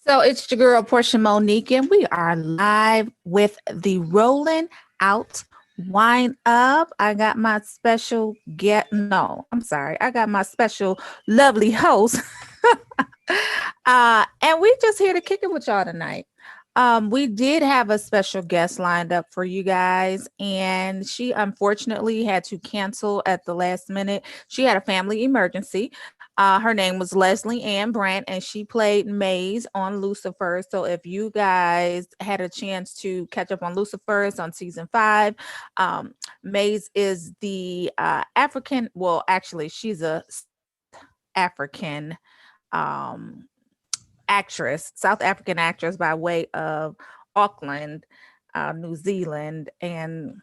So it's your girl Porsha Monique, and we are live with the Rolling Out Wine Up. I got my special get. No, I'm sorry. I got my special lovely host, and we just here to kick it with y'all tonight. We did have a special guest lined up for you guys, and she unfortunately had to cancel at the last minute. She had a family emergency. Her name was Leslie Ann Brandt, and she played Maze on Lucifer. So if you guys had a chance to catch up on Lucifer's on season 5, Maze is the African. Well, actually, she's a African um, actress, South African actress by way of Auckland, New Zealand, and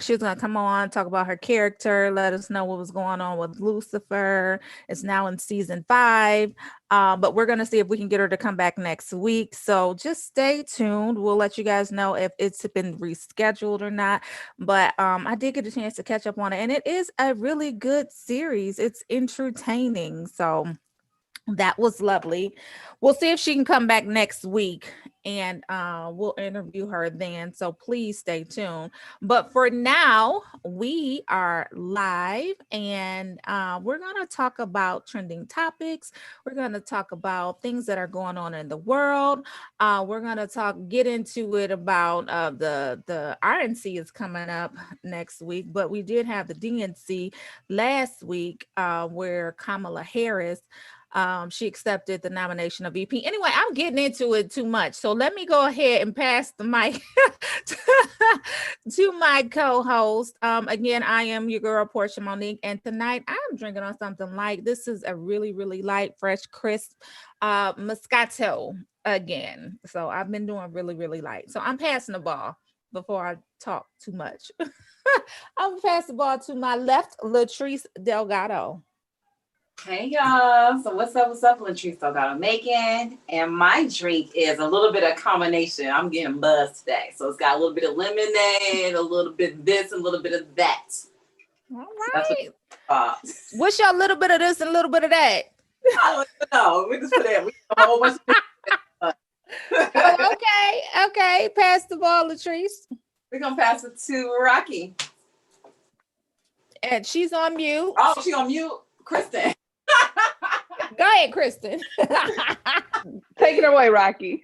she was going to come on, talk about her character, let us know what was going on with Lucifer. It's now in season 5, but we're going to see if we can get her to come back next week. So just stay tuned. We'll let you guys know if it's been rescheduled or not. But I did get a chance to catch up on it, and it is a really good series. It's entertaining. So that was lovely. We'll see if she can come back next week, and we'll interview her then. So please stay tuned. But for now, we are live, and we're going to talk about trending topics. We're going to talk about things that are going on in the world. We're going to get into it about the RNC is coming up next week, but we did have the DNC last week where Kamala Harris she accepted the nomination of VP. Anyway, I'm getting into it too much. So let me go ahead and pass the mic to my co-host. Again, I am your girl, Porsha Monique, and tonight I'm drinking on something light. This is a really, really light, fresh, crisp Moscato again. So I've been doing really, really light. So I'm passing the ball before I talk too much. I'm passing the ball to my left, LaTrice Delgado. Hey y'all, so what's up, LaTrice Delgado-Macon, and my drink is a little bit of combination. I'm getting buzzed today, so it's got a little bit of lemonade, a little bit of this, and a little bit of that. All right. So what's your little bit of this and a little bit of that? I don't know. We just put it. We a whole bunch of Okay. Pass the ball, LaTrice. We're gonna pass it to Rocki. And she's on mute. Oh, she's on mute. Christen. Go ahead, Christen. Take it away, Rocki.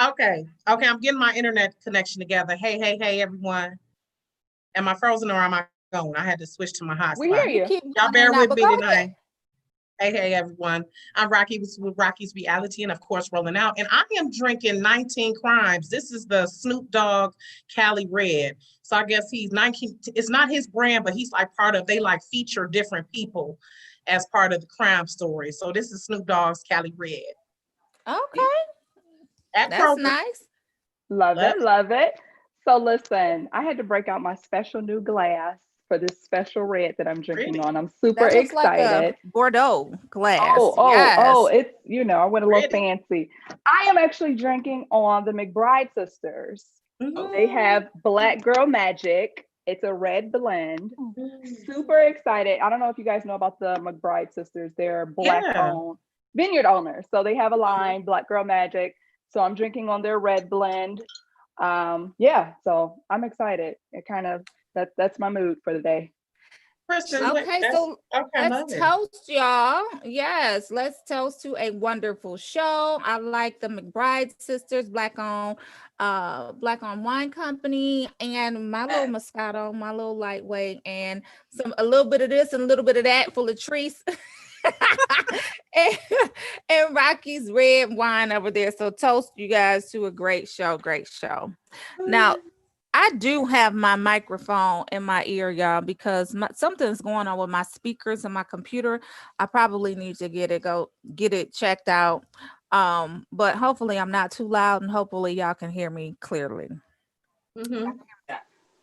Okay, I'm getting my internet connection together. Hey, everyone. Am I frozen or am I going? I had to switch to my hotspot. We hear you. Y'all bear with me tonight. Hey, everyone. I'm Rocki with Rocki's Reality, and of course, Rolling Out. And I am drinking 19 Crimes. This is the Snoop Dogg Cali Red. So I guess he's 19. It's not his brand, but he's like part of, they like feature different people as part of the crime story. So this is Snoop Dogg's Cali Red. Okay. That's nice. Love it. So listen, I had to break out my special new glass for this special red that I'm drinking on. I'm super excited. Like a Bordeaux glass. Oh, it's, I went a little fancy. I am actually drinking on the McBride sisters. Mm-hmm. They have Black Girl Magic. It's a red blend. Mm-hmm. Super excited. I don't know if you guys know about the McBride sisters. They're Black-owned vineyard owners. So they have a line, Black Girl Magic. So I'm drinking on their red blend. So I'm excited. It kind of, that's my mood for the day. Christen, let's toast, y'all. Yes, let's toast to a wonderful show. I like the McBride sisters, Black on Wine Company, and my little Moscato, my little lightweight, and a little bit of this and a little bit of that for LaTrice. and Rocki's red wine over there. So toast you guys to a great show. Now, I do have my microphone in my ear, y'all, because something's going on with my speakers and my computer. I probably need to get it checked out. But hopefully I'm not too loud, and hopefully y'all can hear me clearly. Mm-hmm.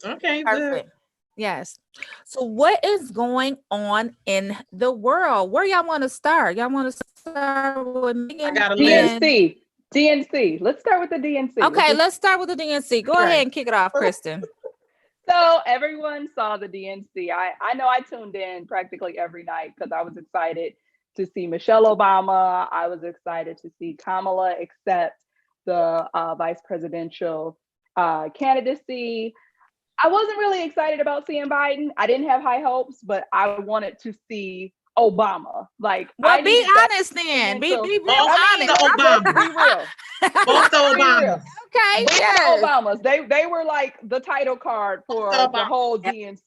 Okay, perfect. Good. Yes. So what is going on in the world? Where y'all want to start? Y'all want to start with Megan? I got a DNC. Let's start with the DNC. Okay, let's start with the DNC. Go ahead and kick it off, Christen. So everyone saw the DNC. I know I tuned in practically every night because I was excited to see Michelle Obama. I was excited to see Kamala accept the vice presidential candidacy. I wasn't really excited about seeing Biden. I didn't have high hopes, but I wanted to see Obama. Like, well, be honest then. Be real honest. Obama. Be real. Both the Obamas. Okay, Both yes. the Obamas. They were like the title card for the whole DNC.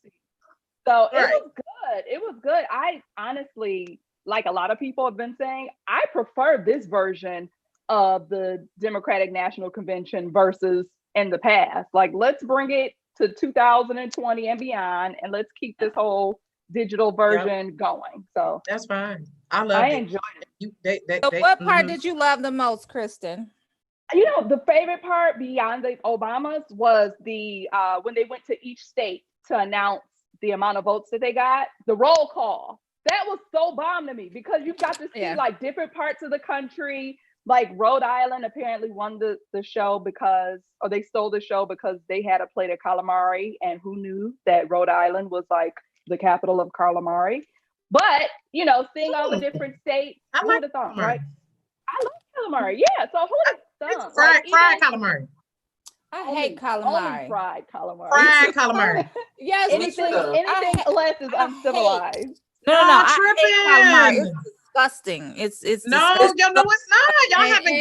So it was good. It was good. I honestly, like a lot of people have been saying, I prefer this version of the Democratic National Convention versus in the past. Like, let's bring it to 2020 and beyond, and let's keep this whole digital version going. So that's fine. I enjoyed it. So what part did you love the most, Christen? You know, the favorite part beyond the Obamas was the when they went to each state to announce the amount of votes that they got, the roll call. That was so bomb to me because you got to see like different parts of the country. Like Rhode Island apparently won the show because, or they stole the show because they had a plate of calamari, and who knew that Rhode Island was like the capital of calamari. But, you know, seeing all the different states, who would have thought, right? I love calamari. Yeah, so who would have thought? Fried calamari. I hate calamari. Only fried calamari. Fried calamari. Yes, anything less is uncivilized. No, I hate calamari. It's disgusting. It's no, disgusting. Yo, no, it's not. Y'all haven't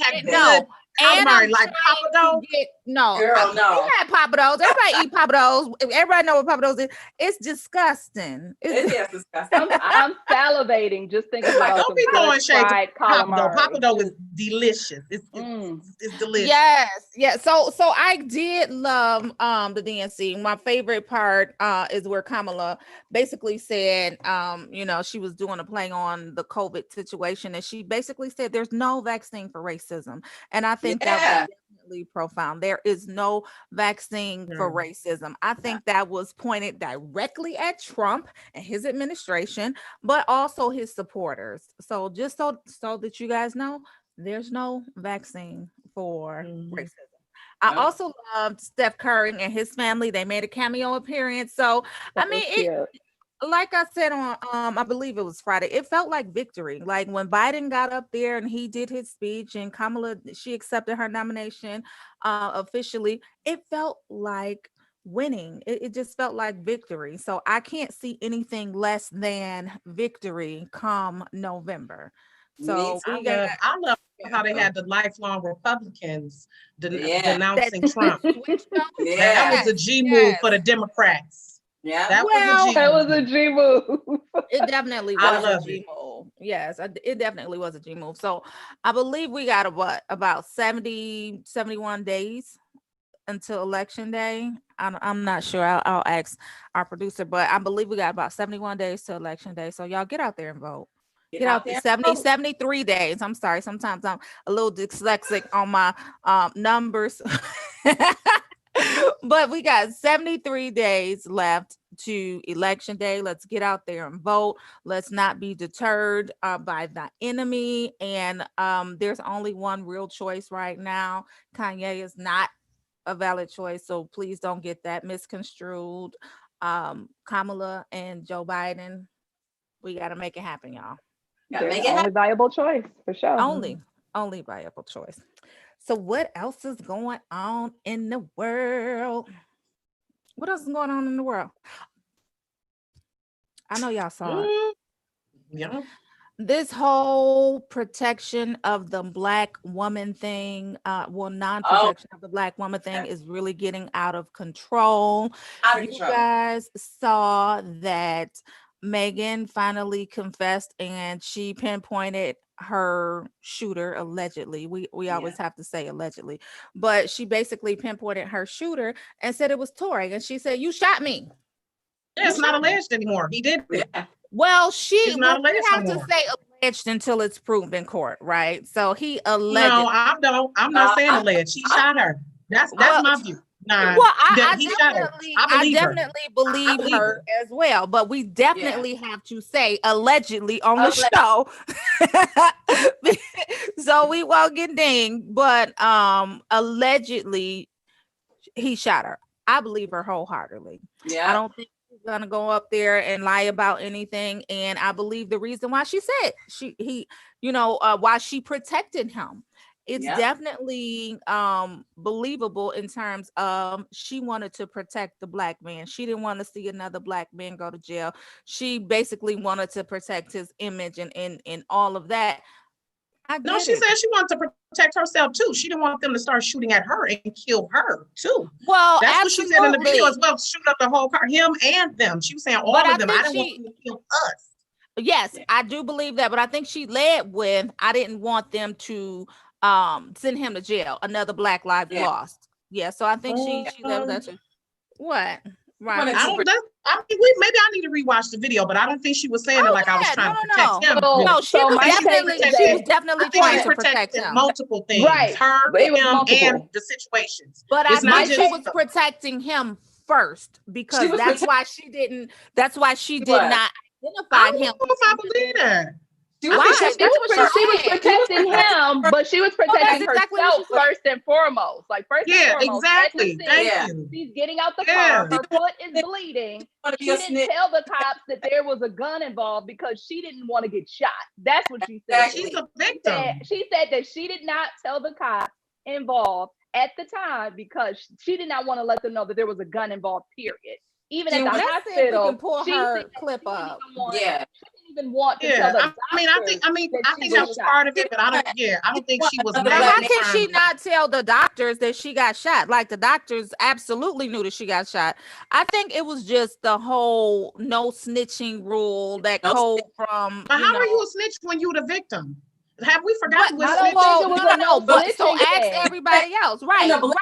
had good calamari like pappardelle. No, girl, no. We had pappardelle. Everybody eat pappardelle. Everybody know what pappardelle is. It's disgusting. It is disgusting. I'm salivating just thinking about don't be throwing shade to calamari. Pappardelle is delicious. It's delicious. Yes. So I did love the DNC. My favorite part is where Kamala basically said, you know, she was doing a play on the COVID situation, and she basically said there's no vaccine for racism. And I think that was definitely profound. There is no vaccine for racism. I think that was pointed directly at Trump and his administration, but also his supporters. So just so that you guys know, there's no vaccine for racism. I also loved Steph Curry and his family. They made a cameo appearance. So I mean, like I said on I believe it was Friday, it felt like victory. Like when Biden got up there and he did his speech and Kamala, she accepted her nomination officially, it felt like winning. It just felt like victory. So I can't see anything less than victory come November. So I love how they had the lifelong Republicans denouncing Trump. That was a G move for the Democrats. Yeah, that was a G move. It definitely was a G move. Yes, it definitely was a G move. So I believe we got about 71 days until election day. I'm not sure. I'll ask our producer, but I believe we got about 71 days to election day. So y'all get out there and vote. Get out there. 73 days. I'm sorry. Sometimes I'm a little dyslexic on my numbers. But we got 73 days left to election day. Let's get out there and vote. Let's not be deterred by the enemy. And there's only one real choice right now. Kanye is not a valid choice, so please don't get that misconstrued. Kamala and Joe Biden, we got to make it happen, y'all. Only viable choice, for sure. Only viable choice. So what else is going on in the world? What else is going on in the world? I know y'all saw it. Yeah. This whole protection of the Black woman thing, non-protection of the Black woman thing is really getting out of control. You guys saw that Megan finally confessed and she pinpointed her shooter allegedly. We always have to say allegedly, but she basically pinpointed her shooter and said it was Tory, and she said, "You shot me." Yeah, it's not alleged anymore. He did it. Well, we have to say alleged until it's proved in court, right? So he alleged. No, I'm not saying alleged. He shot her. That's my view. Nah, well, I definitely believe her as well, but we definitely have to say allegedly on the show. So we won't get dinged, but allegedly he shot her. I believe her wholeheartedly. I don't think she's gonna go up there and lie about anything. And I believe the reason why she said why she protected him. It's definitely believable in terms of she wanted to protect the black man. She didn't want to see another black man go to jail. She basically wanted to protect his image and all of that. No, she said she wanted to protect herself too. She didn't want them to start shooting at her and kill her too. Well, that's what she said in the video as well. Shoot up the whole car, him and them. She was saying all of them. I didn't want them to kill us. Yes, I do believe that, but I think she led with, I didn't want them to send him to jail. Another black life lost. Yeah, so I think she led with that too. What? Right. Maybe I need to rewatch the video, but I don't think she was saying it like I was trying to protect him. No, she was definitely trying to protect him. Multiple things, right? Her, him, and the situations. But I think she was protecting him first because that's why she did not identify him. I don't know if I believe that. She was protecting him, but she was protecting herself first and foremost. Like first and foremost, exactly. Thank you. She's getting out the car. Her foot is bleeding. She didn't tell the cops that there was a gun involved because she didn't want to get shot. That's what she said. She's a victim. She said that she did not tell the cops involved at the time because she did not want to let them know that there was a gun involved. Period. Even at the hospital, we can pull her clip up. Even want to tell them. I think that was part of it, but I don't think she was. How can she not tell the doctors that she got shot? Like the doctors absolutely knew that she got shot. I think it was just the whole no snitching rule that code from. But how are you a snitch when you the victim? Have we forgotten what snitching? No. But so ask everybody else, right? No,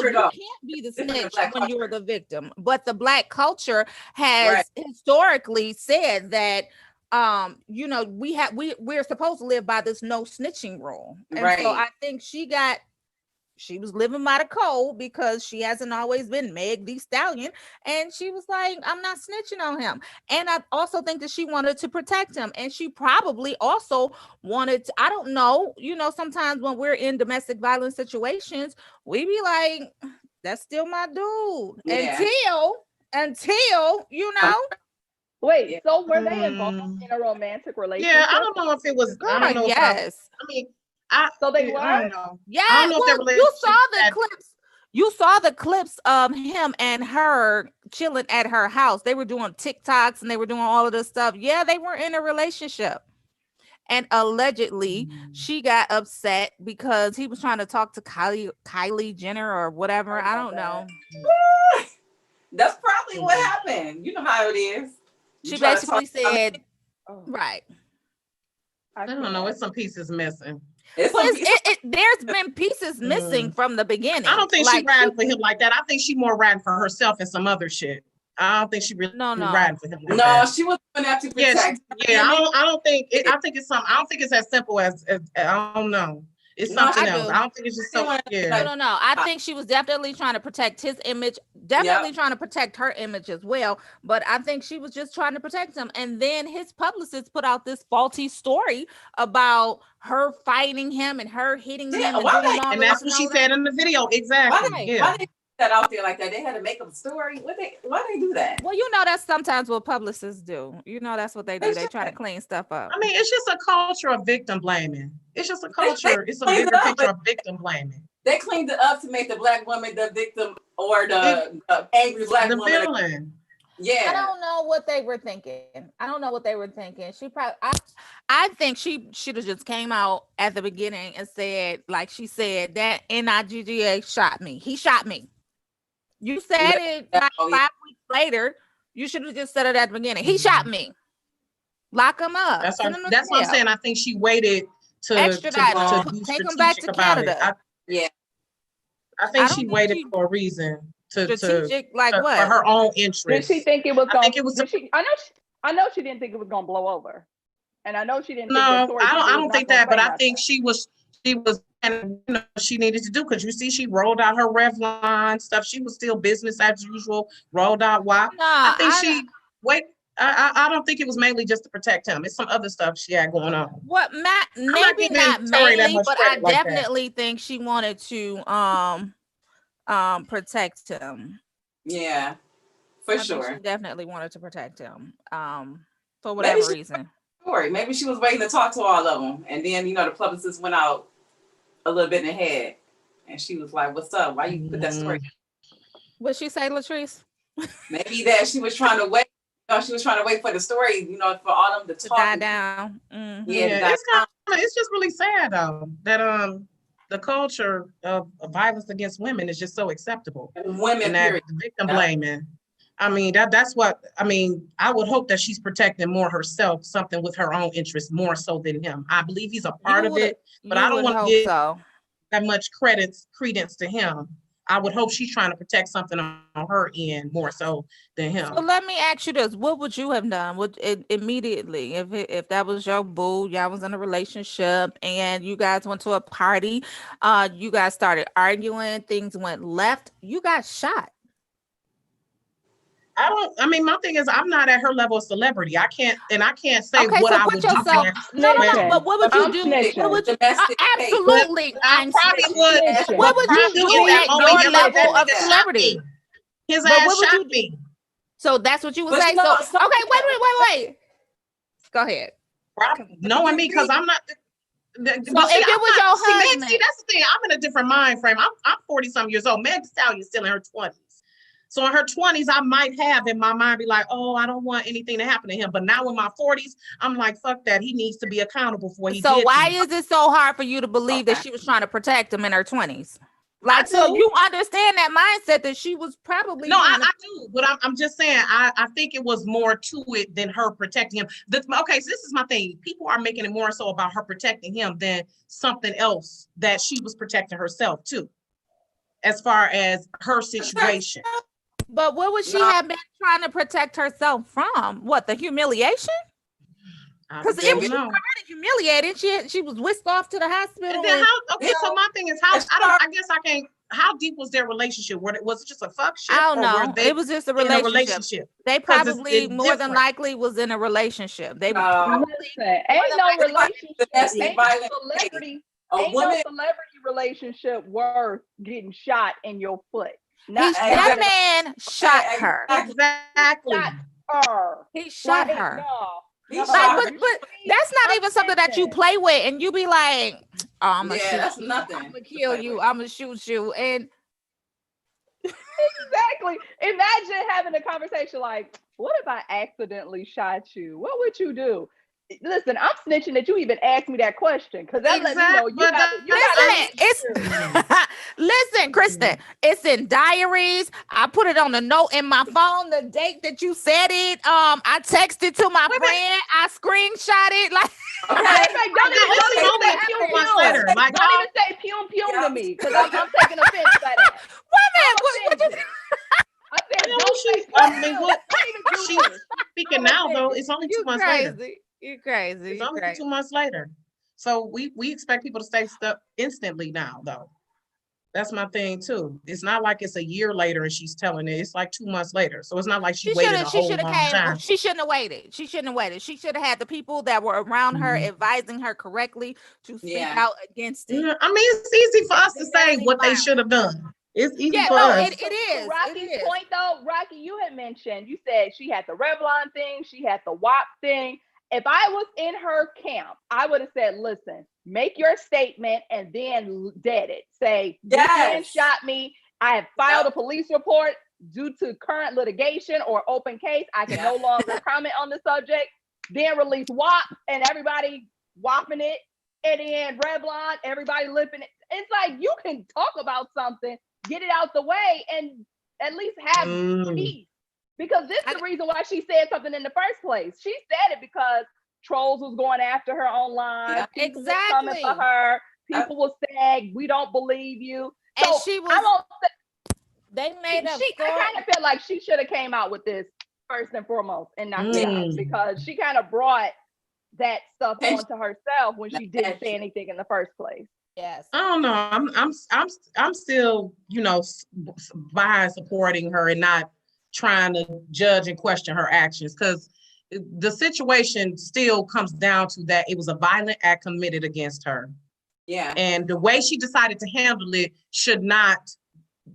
you can't be the snitch when you're the victim. But the black culture has historically said that we're supposed to live by this no snitching rule. And so I think she was living by the code because she hasn't always been Meg Thee Stallion. And she was like, I'm not snitching on him. And I also think that she wanted to protect him. And she probably also wanted to, I don't know, sometimes when we're in domestic violence situations, we be like, that's still my dude. Until Wait, so were they involved in a romantic relationship? Yeah, I don't know if it was. I don't know. Yes. So they were. I don't know. Yeah, I don't know if you saw the clips. You saw the clips of him and her chilling at her house. They were doing TikToks and they were doing all of this stuff. Yeah, they were in a relationship. And allegedly, she got upset because he was trying to talk to Kylie Jenner or whatever. I don't know. That's probably what happened. You know how it is. She basically said, right. I don't know. It's some pieces missing. There's been pieces missing from the beginning. I don't think she ran for him like that. I think she more ran for herself and some other shit. I don't think she really ran for him. Like that. She was doing that to protect. I don't think. I think it's something. I don't think it's as simple as I don't know. It's something else. I don't think it's just something. No. I think she was definitely trying to protect his image, definitely trying to protect her image as well. But I think she was just trying to protect him. And then his publicist put out this faulty story about her fighting him and her hitting him. And that's what she said in the video. Exactly. Why they that out there like that? They had to make up a story. Why they do that? Well, that's sometimes what publicists do. That's what they do. They try to clean stuff up. I mean, it's just a culture of victim blaming. It's just a culture. It's a bigger picture of victim blaming. They cleaned it up to make the black woman the victim or the angry black woman. The villain. Yeah. I don't know what they were thinking. She probably, I think she should have just came out at the beginning and said, like she said, that NIGGA shot me. He shot me. You said it like 5 weeks later. You should have just said it at the beginning. He shot me. Lock him up. That's what I'm saying. I think she waited to take him back to Canada. I think she waited for a reason strategic, like for what? her own interest. Did she think it was going? I know she didn't think it was going to blow over, and I know she didn't. No, I don't think that, but I think she was. And she needed to do because you see she rolled out her Revlon stuff. She was still business as usual. Rolled out WAP. I don't think it was mainly just to protect him. It's some other stuff she had going on. What maybe not mainly, but I definitely think she wanted to protect him. Yeah. For I think sure. she definitely wanted to protect him. For Maybe whatever she- reason. Story. Maybe she was waiting to talk to all of them, and then the publicist went out a little bit ahead, and she was like, "What's up? Why you put that story?" What'd she say, LaTrice? Maybe that she was trying to wait. She was trying to wait for the story, for all them to To talk. die down. Yeah, it's just really sad though that the culture of violence against women is just so acceptable. Women, and that period. victim blaming. I mean, that's what I mean. I would hope that she's protecting more herself, something with her own interests more so than him. I believe he's a part of it, but I don't want to give that much credence to him. I would hope she's trying to protect something on her end more so than him. So let me ask you this: what would you have done? Would it immediately, if that was your boo, y'all was in a relationship, and you guys went to a party, you guys started arguing, things went left, you got shot. I mean, my thing is, I'm not at her level of celebrity. I can't say Okay, what so I put would yourself. do. No. But what would you do? snitching. What would you? Domestic case. Absolutely, I probably would. snitching. What would you do at your level of celebrity? His But ass what would shot you do? me. So that's what you would But say. you know, So okay, wait. Go ahead. Knowing me, because I'm not. So if it was your husband, see, that's the thing. I'm in a different mind frame. I'm 40-something years old. Meg Thee Stallion's still in her 20s. So in her 20s, I might have in my mind be like, oh, I don't want anything to happen to him. But now in my 40s, I'm like, fuck that. He needs to be accountable for what he did. So why is it so hard for you to believe that she was trying to protect him in her 20s? Like, so you understand that mindset that she was probably. No, I do, but I'm just saying, I think it was more to it than her protecting him. Okay, so this is my thing. People are making it more so about her protecting him than something else that she was protecting herself too, as far as her situation. But what would she have been trying to protect herself from? What, the humiliation? Because if she was already humiliated, she was whisked off to the hospital. And then so my thing is, how deep was their relationship? Was it just a fuck shit? I don't know. It was just a relationship. They probably more than likely was in a relationship. They ain't no relationship. Ain't no celebrity relationship worth getting shot in your foot. That man shot her. Exactly. He shot her. But that's not even something that you play with, and you be like, "Oh, I'm gonna shoot that's you. nothing. I'm gonna kill you. I'm gonna shoot you." And exactly. Imagine having a conversation like, "What if I accidentally shot you? What would you do?" Listen, I'm snitching that you even asked me that question because that lets me know you got listen, Christen, it's in diaries. I put it on a note in my phone, the date that you said it. I texted to my friend. I screenshot it. Like, don't even say pium pium to me because I'm taking offense to that. Wait a minute, she's speaking now though. It's only 2 months later. You're crazy. It's only 2 months later. So we expect people to stay stuck instantly now, though. That's my thing too. It's not like it's a year later and she's telling it. It's like 2 months later. So it's not like she waited a whole long time. She shouldn't have waited. She should have had the people that were around her advising her correctly to speak out against it. I mean, it's easy for us to say what they should have done. It's easy for us. It is. Rocky's point though, Rocki, you had mentioned, you said she had the Revlon thing, she had the WAP thing. If I was in her camp, I would have said, listen, make your statement and then dead it. Say, this man shot me. I have filed a police report due to current litigation or open case. I can no longer comment on the subject. Then release WAP and everybody whopping it. And then Revlon, everybody lipping it. It's like you can talk about something, get it out the way, and at least have peace. Because this is the reason why she said something in the first place. She said it because trolls was going after her online. Yeah, people was coming for her. People was saying, we don't believe you. So and she was. They made up. I kind of feel like she should have came out with this first and foremost and not because she kind of brought that stuff onto herself when she didn't say anything in the first place. Yes. I don't know. I'm still, by supporting her and not trying to judge and question her actions, because the situation still comes down to that it was a violent act committed against her. Yeah. And the way she decided to handle it should not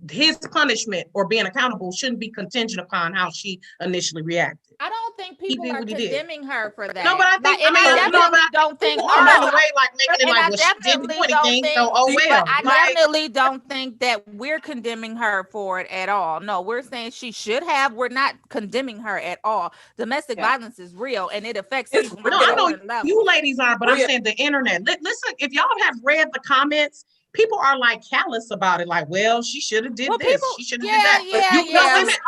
his punishment or being accountable shouldn't be contingent upon how she initially reacted. I don't think people did are what he did. condemning her for that. No, but I think, and I definitely don't think. people are in a way like making it And I like, well, she didn't do definitely anything, don't think. so oh well. I Like, definitely don't think that we're condemning her for it at all. No, we're saying she should have. We're not condemning her at all. Domestic violence is real, and it affects people. no, I know you ladies are, but I'm saying the internet. Listen, if y'all have read the comments, people are like callous about it. Like, well, she should have did this. She should have did that.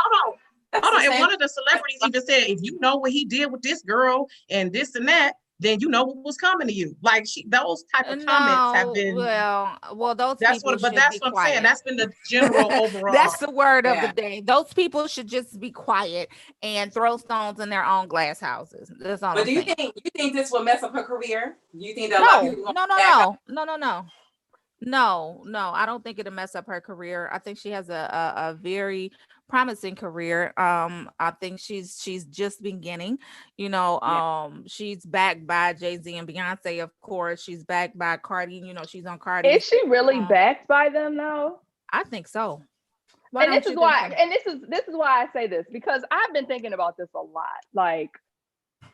Hold on. And one of the celebrities even said, if you know what he did with this girl and this and that, then you know what was coming to you. Like those type of comments have been. Well, those. That's people what I'm saying. That's been the general overall. That's the word of the day. Those people should just be quiet and throw stones in their own glass houses. That's all. But you think this will mess up her career? You think that No, I don't think it'll mess up her career. I think she has a very promising career. I think she's just beginning. She's backed by Jay-Z and Beyonce, of course. She's backed by Cardi. She's on Cardi. Is she really backed by them though? I think so. And this is why I say this, because I've been thinking about this a lot. Like,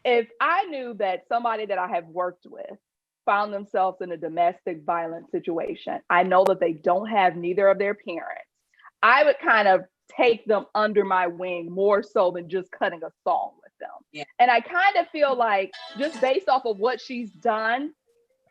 if I knew that somebody that I have worked with found themselves in a domestic violence situation, I know that they don't have neither of their parents, I would kind of take them under my wing more so than just cutting a song with them. Yeah. And I kind of feel like, just based off of what she's done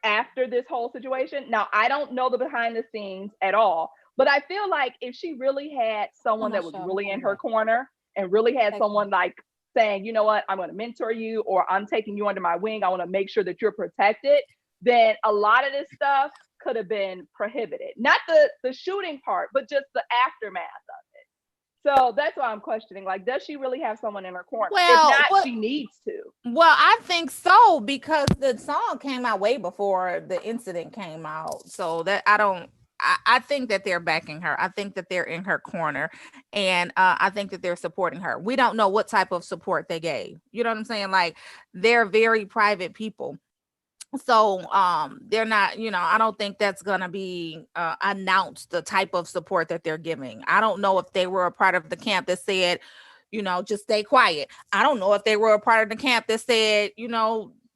after this whole situation, now I don't know the behind the scenes at all, but I feel like if she really had someone that was really in her corner and really had someone like saying, you know what, I'm going to mentor you, or I'm taking you under my wing, I want to make sure that you're protected, then a lot of this stuff could have been prohibited. Not the shooting part, but just the aftermath of it. So that's why I'm questioning, like, does she really have someone in her corner? Well, if not, she needs to. Well, I think so, because the song came out way before the incident came out. So that I think that they're backing her. I think that they're in her corner, and I think that they're supporting her. We don't know what type of support they gave. You know what I'm saying? Like, they're very private people. So they're not, I don't think that's gonna be announced, the type of support that they're giving. I don't know if they were a part of the camp that said, just stay quiet. I don't know if they were a part of the camp that said,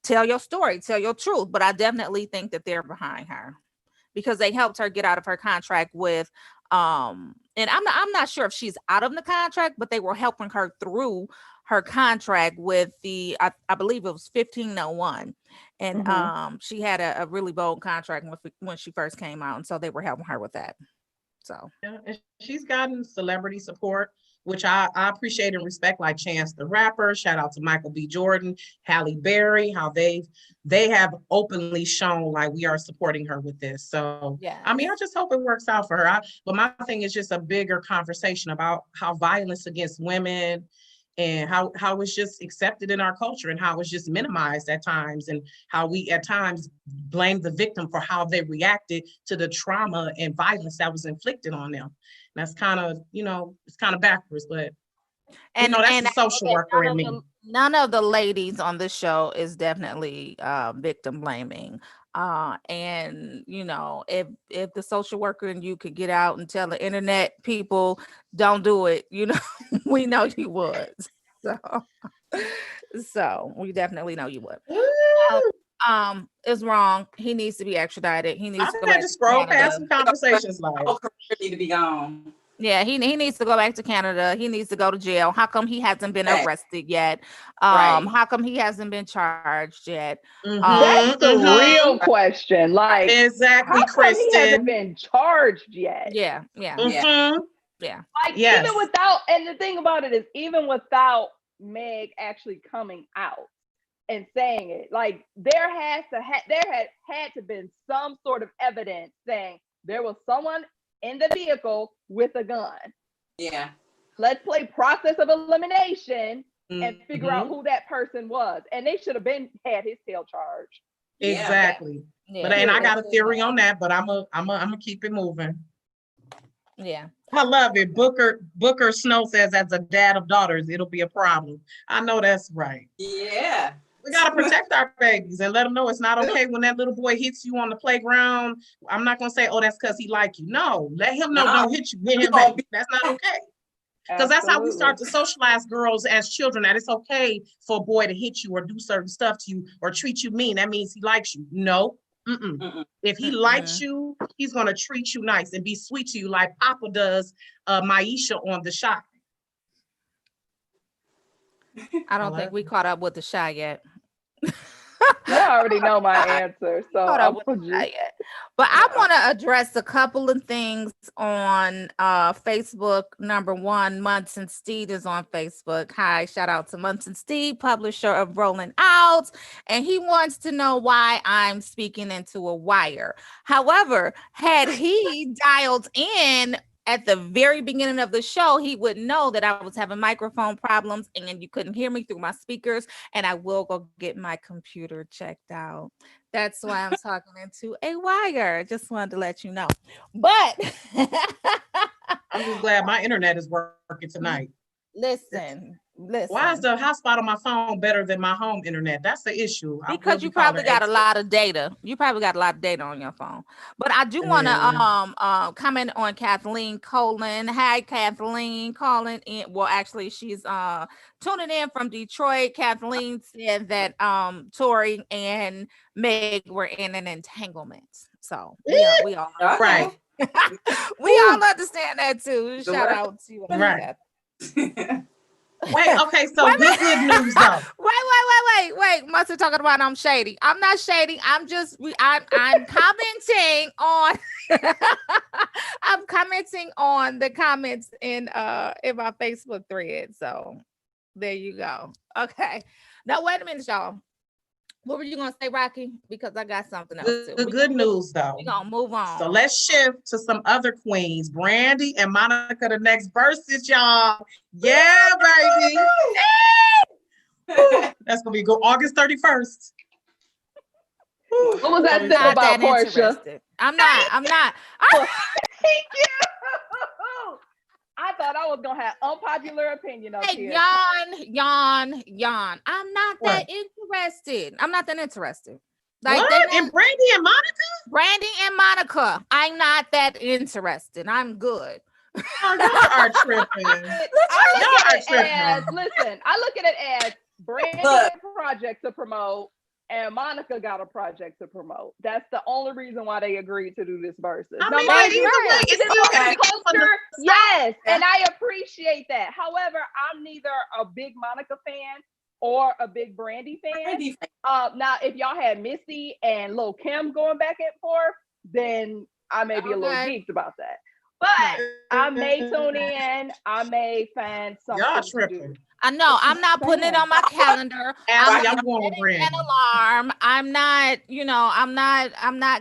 tell your story, tell your truth. But I definitely think that they're behind her, because they helped her get out of her contract with and I'm not sure if she's out of the contract, but they were helping her through her contract with the I believe it was 1501, and she had a really bold contract when she first came out, and so they were helping her with that. So and she's gotten celebrity support, which I appreciate and respect, like Chance the Rapper. Shout out to Michael B. Jordan, Halle Berry, how they have openly shown like we are supporting her with this. So yeah, I mean, I just hope it works out for her. But my thing is just a bigger conversation about how violence against women and how it's just accepted in our culture, and how it's just minimized at times, and how we at times blame the victim for how they reacted to the trauma and violence that was inflicted on them. And that's kind of, it's kind of backwards, but that's the social worker in me. None of the ladies on this show is definitely victim blaming. And if the social worker and you could get out and tell the internet people don't do it, we know you would. So we definitely know you would. It's wrong. He needs to be extradited. He needs to go back to scroll past some conversations like need to be gone. Yeah, he needs to go back to Canada. He needs to go to jail. How come he hasn't been arrested yet? Right. How come he hasn't been charged yet? That's the real question. Like, exactly, how come Christen he hasn't been charged yet? Yeah. Like, even without, and the thing about it is, even without Meg actually coming out and saying it, like, there had to been some sort of evidence saying there was someone in the vehicle with a gun. Yeah. Let's play process of elimination and figure out who that person was. And they should have had his tail charged. Exactly. Yeah. But I got a theory on that, but I'm gonna keep it moving. Yeah. I love it. Booker Snow says, as a dad of daughters, it'll be a problem. I know that's right. Yeah. We gotta protect our babies and let them know it's not okay when that little boy hits you on the playground. I'm not gonna say, oh, that's because he like you. No, let him know, don't hit you, hit him back. That's not okay. Because that's how we start to socialize girls as children, that it's okay for a boy to hit you or do certain stuff to you or treat you mean. That means he likes you. No. If he likes you, he's going to treat you nice and be sweet to you like Papa does Maisha on The Shy. I don't think we caught up with The Shy yet. I already know my answer, so I'll put you. But I want to address a couple of things on Facebook. Number one, Munson Steed is on Facebook. Hi, shout out to Munson Steed, publisher of Rolling Out, and he wants to know why I'm speaking into a wire. However, had he dialed in at the very beginning of the show, he would know that I was having microphone problems and you couldn't hear me through my speakers, and I will go get my computer checked out. That's why I'm talking into a wire. Just wanted to let you know. But I'm just glad my internet is working tonight. Listen. Why is the hotspot on my phone better than my home internet? That's the issue. Because you probably got a lot of data. You probably got a lot of data on your phone. But I do want to comment on Kathleen Colin. Hi, Kathleen calling in. Well, actually, she's tuning in from Detroit. Kathleen said that Tori and Meg were in an entanglement. So we all right. we all understand that too. Shout out to you. Right. Wait, okay, so good news though. Wait. Must be talking about I'm shady. I'm not shady. I'm commenting on I'm commenting on the comments in my Facebook thread. So there you go. Okay. Now wait a minute, y'all. What were you gonna say, Rocki? Because I got something else too. The good news though. We're gonna move on. So let's shift to some other queens. Brandy and Monica, the next verses, y'all. Yeah, baby. That's gonna be good. August 31st. What was that thing about Porsha? I'm not. Thank you. I thought I was gonna have unpopular opinion up here. Yawn. I'm not that interested. Like and Brandy and Monica? Brandy and Monica. I'm not that interested. I'm good. Oh, y'all are tripping. Listen, I look at it as Brandy had a project to promote and Monica got a project to promote. That's the only reason why they agreed to do this versus. Yes, and I appreciate that. However, I'm neither a big Monica fan or a big Brandy fan. Now, if y'all had Missy and Lil Kim going back and forth, then I may be a little geeked about that. But I may tune in. I may find something to do. I know I'm not putting it on my calendar. I'm not setting an alarm. I'm not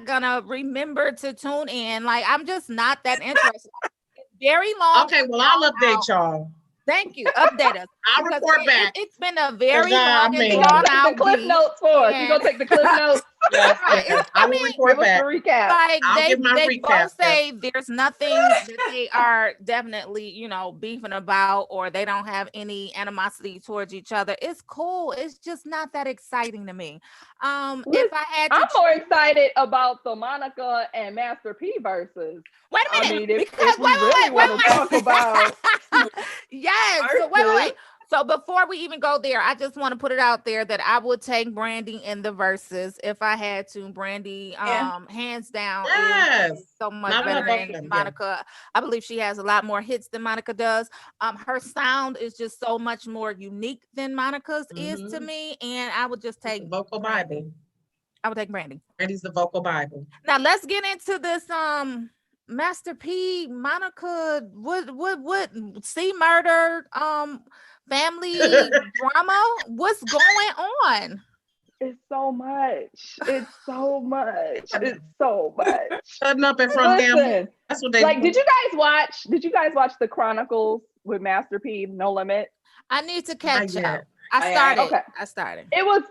gonna remember to tune in. Like, I'm just not that interested. It's very long. Okay, well, I'll update y'all. Thank you. Update us. I'll report back. It's been a very long and drawn out cliff notes for us. You gonna take the cliff notes? I will report back. Recap. Like they recap both say there's nothing that they are definitely, beefing about, or they don't have any animosity towards each other. It's cool. It's just not that exciting to me. If I had to, I'm more excited about the Monica and Master P verses. Wait a minute. I mean, if we really want to talk about yes. So wait. So before we even go there, I just want to put it out there that I would take Brandy in the verses if I had to. Brandy, hands down, is so much better than Monica. Yeah. I believe she has a lot more hits than Monica does. Her sound is just so much more unique than Monica's is to me, and I would just take vocal Bible. I would take Brandy. Brandy's the vocal Bible. Now let's get into this. Master P, Monica, what C murder, family drama. What's going on? It's so much. Shutting up in front of them. That's what they Did you guys watch the Chronicles with Master P, No Limit? I need to catch up. I started. It was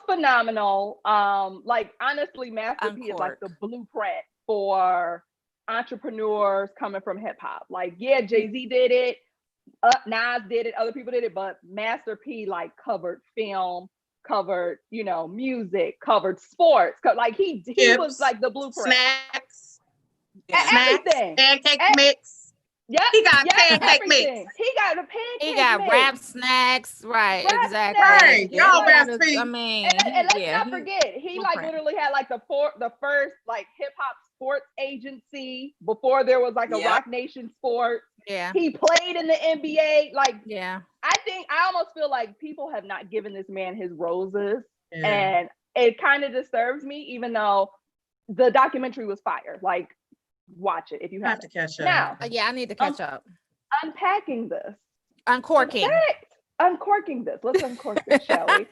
phenomenal. Honestly, Master P is like the blueprint for entrepreneurs coming from hip hop. Jay-Z did it, Nas did it, other people did it, but Master P covered film, covered, you know, music, covered sports. Like he was like the blueprint. Snacks, Everything. pancake mix. Yeah, He got pancake mix. He got the pancake He got mix. wrap snacks, right? Wrap Exactly. Right. Yeah, Y'all he got best I mean, and let's not forget, he like blueprint. literally had like the first like hip hop sports agency before there was like a Rock Nation Sport. Yeah. He played in the NBA. Like, yeah. I almost feel like people have not given this man his roses, Yeah. and it kind of disturbs me, even though the documentary was fire. Like, watch it if you have to catch up. Now, yeah, I need to catch up. Unpacking this, uncorking this. Let's uncork this, shall we?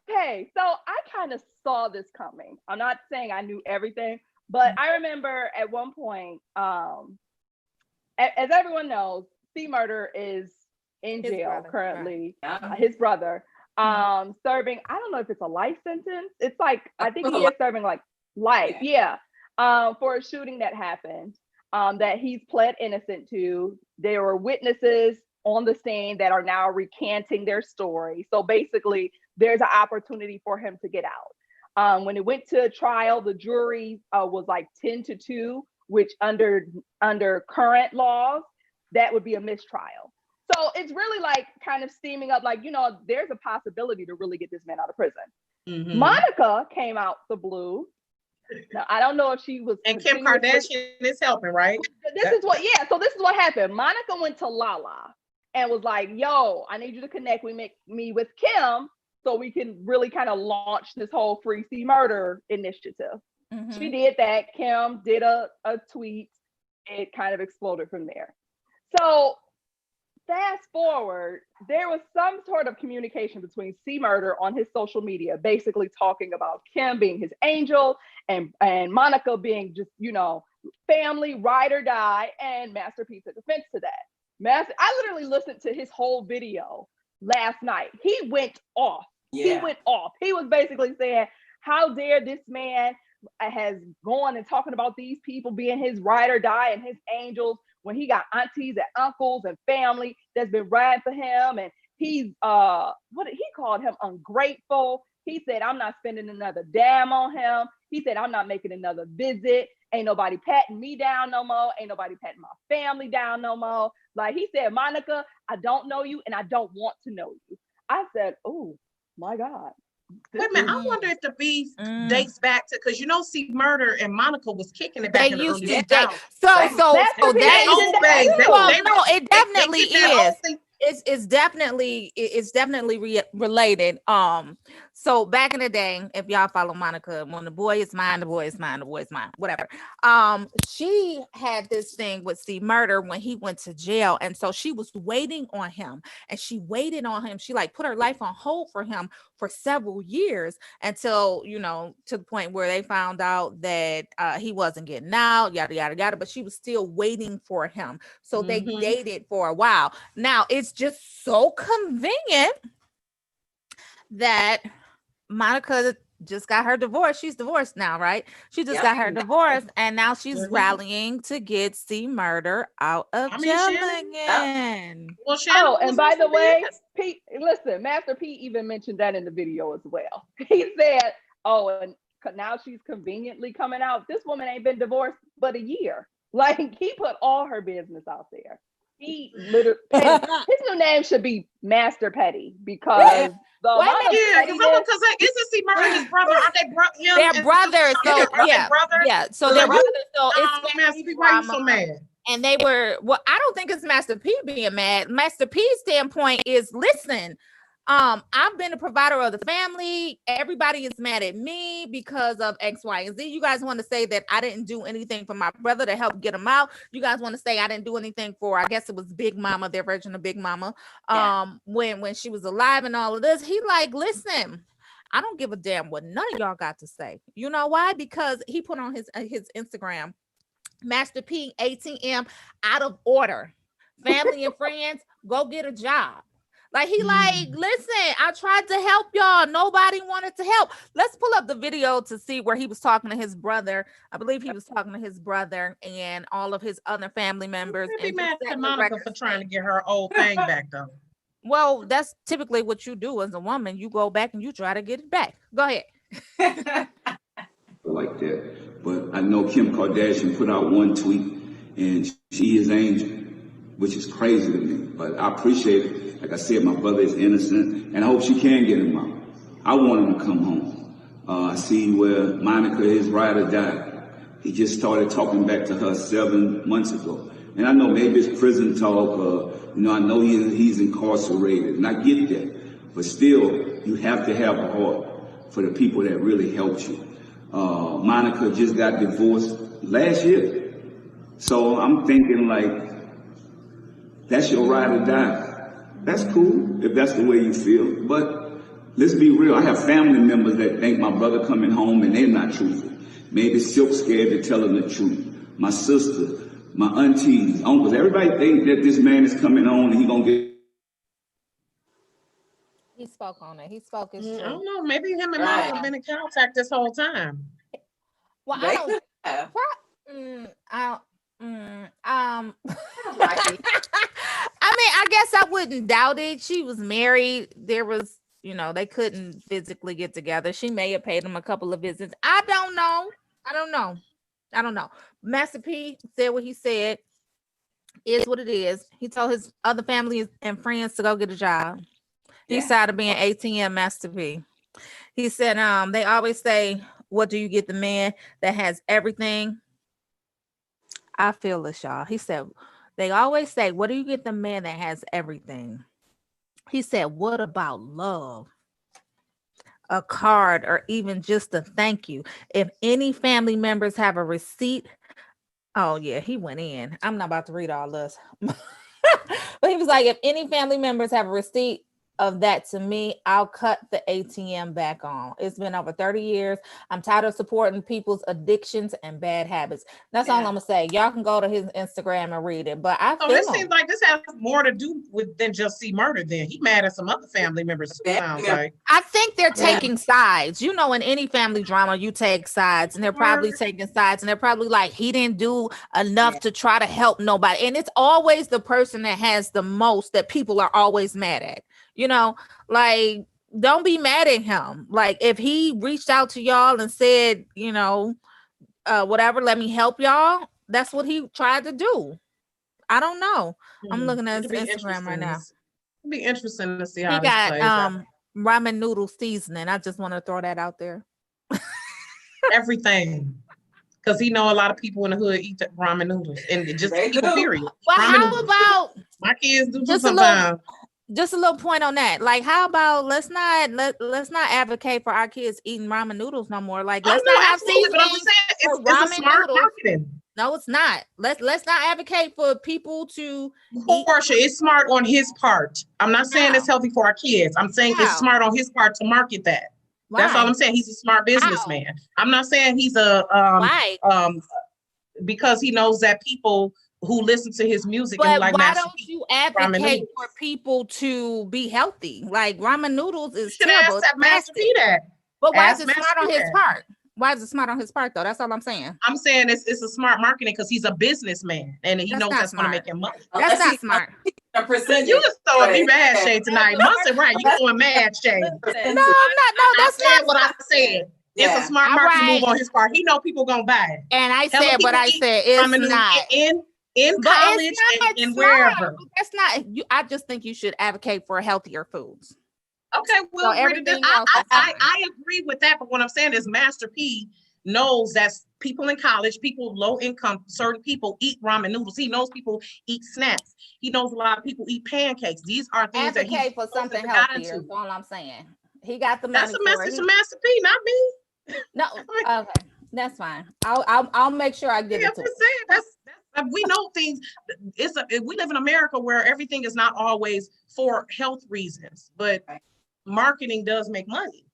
Okay, so I kind of saw this coming. I'm not saying I knew everything, but I remember at one point, as everyone knows, C Murder is in jail currently. Right. His brother, serving, I don't know if it's a life sentence. It's like, I think he is serving like life. Yeah. For a shooting that happened, that he's pled innocent to. There were witnesses on the scene that are now recanting their story. So basically, there's an opportunity for him to get out. When it went to trial, the jury was like 10-2, which under current laws, that would be a mistrial. So it's really like kind of steaming up, like, you know, there's a possibility to really get this man out of prison. Mm-hmm. Monica came out the blue. Now, I don't know if she was. And Kim Kardashian is helping, right? So this is what happened. Monica went to Lala and was like, yo, I need you to connect me with Kim so we can really kind of launch this whole Free C Murder initiative. Mm-hmm. She did that. Kim did a tweet. It kind of exploded from there. So fast forward, there was some sort of communication between C Murder on his social media, basically talking about Kim being his angel and Monica being just, you know, family, ride or die, and Master P took offense to that. I literally listened to his whole video last night. He went off. Yeah. He went off. He was basically saying, how dare this man has gone and talking about these people being his ride or die and his angels, when he got aunties and uncles and family that's been riding for him. And he's, he called him ungrateful. He said, I'm not spending another damn on him. He said, I'm not making another visit. Ain't nobody patting me down no more. Ain't nobody patting my family down no more. Like he said, Monica, I don't know you and I don't want to know you. I said, oh my God. Wait a minute, I wonder if the beef dates back to, because you know, C Murder and Monica was kicking it back in the early 2000s. It definitely is. It's definitely related. So back in the day, if y'all follow Monica, when the boy is mine, the boy is mine, the boy is mine, whatever. She had this thing with C Murder when he went to jail, and so she was waiting on him, and she waited on him. She like put her life on hold for him for several years until, you know, to the point where they found out that he wasn't getting out, yada yada yada. But she was still waiting for him, so they dated for a while. Now it's just so convenient that Monica just got her divorce. She's divorced now, right? She just got her divorce, and now she's rallying to get C Murder out of jail again. Well, and by the way, Pete, listen, Master P even mentioned that in the video as well. He said, oh, and now she's conveniently coming out. This woman ain't been divorced but a year. Like, he put all her business out there. He literally, his new name should be Master Petty, because because isn't C Murder his brother? Are they they're brothers? So yeah. So they're brothers. So it's Master P. Why you so mad? And they were, well, I don't think it's Master P being mad. Master P's standpoint is, listen, I've been a provider of the family. Everybody is mad at me because of X, Y, and Z. You guys want to say that I didn't do anything for my brother to help get him out. You guys want to say I didn't do anything for, I guess it was Big Mama, their version of Big Mama, when she was alive and all of this. He like, listen, I don't give a damn what none of y'all got to say. You know why? Because he put on his Instagram, Master P, ATM, out of order. Family and friends, go get a job. Like, he like, listen, I tried to help y'all. Nobody wanted to help. Let's pull up the video to see where he was talking to his brother. I believe he was talking to his brother and all of his other family members. Be mad at Monica for trying to get her old thing back, though. Well, that's typically what you do as a woman. You go back and you try to get it back. Go ahead. Like that. But I know Kim Kardashian put out one tweet and she is angel, which is crazy to me. But I appreciate it. Like I said, my brother is innocent and I hope she can get him out. I want him to come home. I see where Monica, his ride or die. He just started talking back to her 7 months ago. And I know maybe it's prison talk, I know he's incarcerated, and I get that. But still, you have to have a heart for the people that really helped you. Monica just got divorced last year. So I'm thinking like, that's your ride or die. That's cool if that's the way you feel. But let's be real. I have family members that think my brother coming home and they're not truthful. Maybe Silk's scared to tell them the truth. My sister, my aunties, uncles, everybody think that this man is coming on and he gonna get. He spoke on it. He spoke his truth. I don't know. Maybe him and Mom have been in contact this whole time. Well, I don't. I mean, I guess I wouldn't doubt it. She was married. There was, they couldn't physically get together. She may have paid him a couple of visits. I don't know. Master P said what he said. Is what it is. He told his other family and friends to go get a job. He's tired of being ATM, Master P. He said, they always say, what do you get the man that has everything? I feel this, y'all. He said, they always say, what do you get the man that has everything? He said, what about love? A card or even just a thank you. If any family members have a receipt. Oh yeah, he went in. I'm not about to read all this. But he was like, if any family members have a receipt of that to me, I'll cut the ATM back on. It's been over 30 years. I'm tired of supporting people's addictions and bad habits. That's all I'm gonna say. Y'all can go to his Instagram and read it. But this seems like this has more to do with than just see murder. Then he mad at some other family members. Sounds like. I think they're taking sides. In any family drama, you take sides, and they're probably taking sides, and they're probably like, he didn't do enough to try to help nobody. And it's always the person that has the most that people are always mad at. Like, don't be mad at him. Like, if he reached out to y'all and said, whatever, let me help y'all, that's what he tried to do. I don't know. I'm looking at his Instagram right now. It'd be interesting to see how he got ramen noodle seasoning. I just want to throw that out there. Everything. Because he know a lot of people in the hood eat ramen noodles. And just people, period. Well, ramen how noodles. about my kids do sometimes. Just a little point on that. Like, how about let's not advocate for our kids eating ramen noodles no more. Like, let's not have seasoning for ramen it's smart noodles. Marketing. No, it's not. Let's not advocate for people to Porsha, it's smart on his part. I'm not saying it's healthy for our kids. I'm saying it's smart on his part to market that. Why? That's all I'm saying. He's a smart businessman. I'm not saying he's a because he knows that people who listen to his music but and like why don't you advocate for people to be healthy? Like, ramen noodles is terrible. Ask that Master P that. But why is it smart on his part? Why is it smart on his part though? That's all I'm saying. I'm saying it's a smart marketing because he's a businessman and he knows that's going to make him money. That's not smart. A percentage. You just throwing me mad shade tonight. Mustard, right? You doing mad shade. No, I'm not. No, that's not what I said. It's a smart marketing move on his part. He know people gonna buy it. And I said what I said. It's not in college and wherever. That's not. I just think you should advocate for healthier foods. Okay, well, I agree with that. But what I'm saying is, Master P knows that people in college, people low income, certain people eat ramen noodles. He knows people eat snacks. He knows a lot of people eat pancakes. These are things that he for something healthier. That's all I'm saying. He got the money. That's a message to Master P, not me. No, okay, that's fine. I'll make sure I get it to him. That's we know things. We live in America where everything is not always for health reasons, but marketing does make money.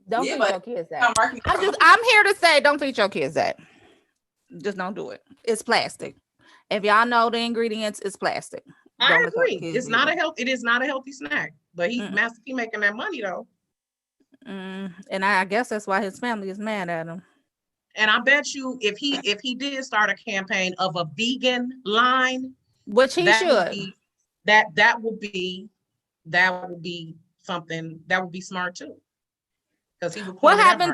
Don't feed your kids that. I'm here to say, don't feed your kids that. Just don't do it. It's plastic. If y'all know the ingredients, it's plastic. I agree. It's not it is not a healthy snack. But Master P making that money though. And I guess that's why his family is mad at him. And I bet you if he did start a campaign of a vegan line, which he should, that would be that would be something that would be smart too. Because he would. What happened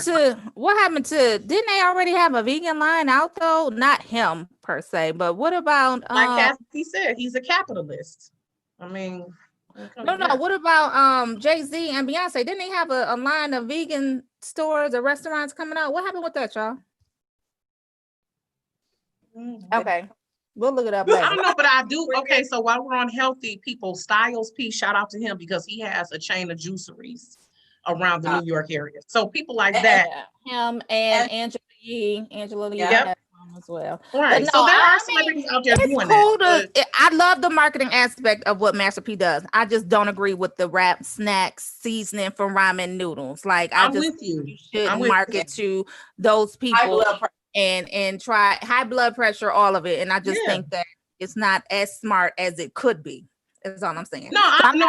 to? Didn't they already have a vegan line out though? Not him per se, but what about? Like Kathy said, he's a capitalist. I mean, No. What about Jay-Z and Beyonce? Didn't they have a line of vegan stores or restaurants coming out? What happened with that, y'all? Okay, we'll look it up later. I don't know, but I do. Okay, so while we're on healthy people, Styles P, shout out to him because he has a chain of juiceries around the New York area. So people like that. Him and Angela Lee Yep. has one as well. Right. But so no, there I are celebrities out there it's doing cool that. I love the marketing aspect of what Master P does. I just don't agree with the wrap snacks seasoning from ramen noodles. Like I'm with you. Should market to those people and try high blood pressure, all of it. And I just think that it's not as smart as it could be. Is all I'm saying. No, I'm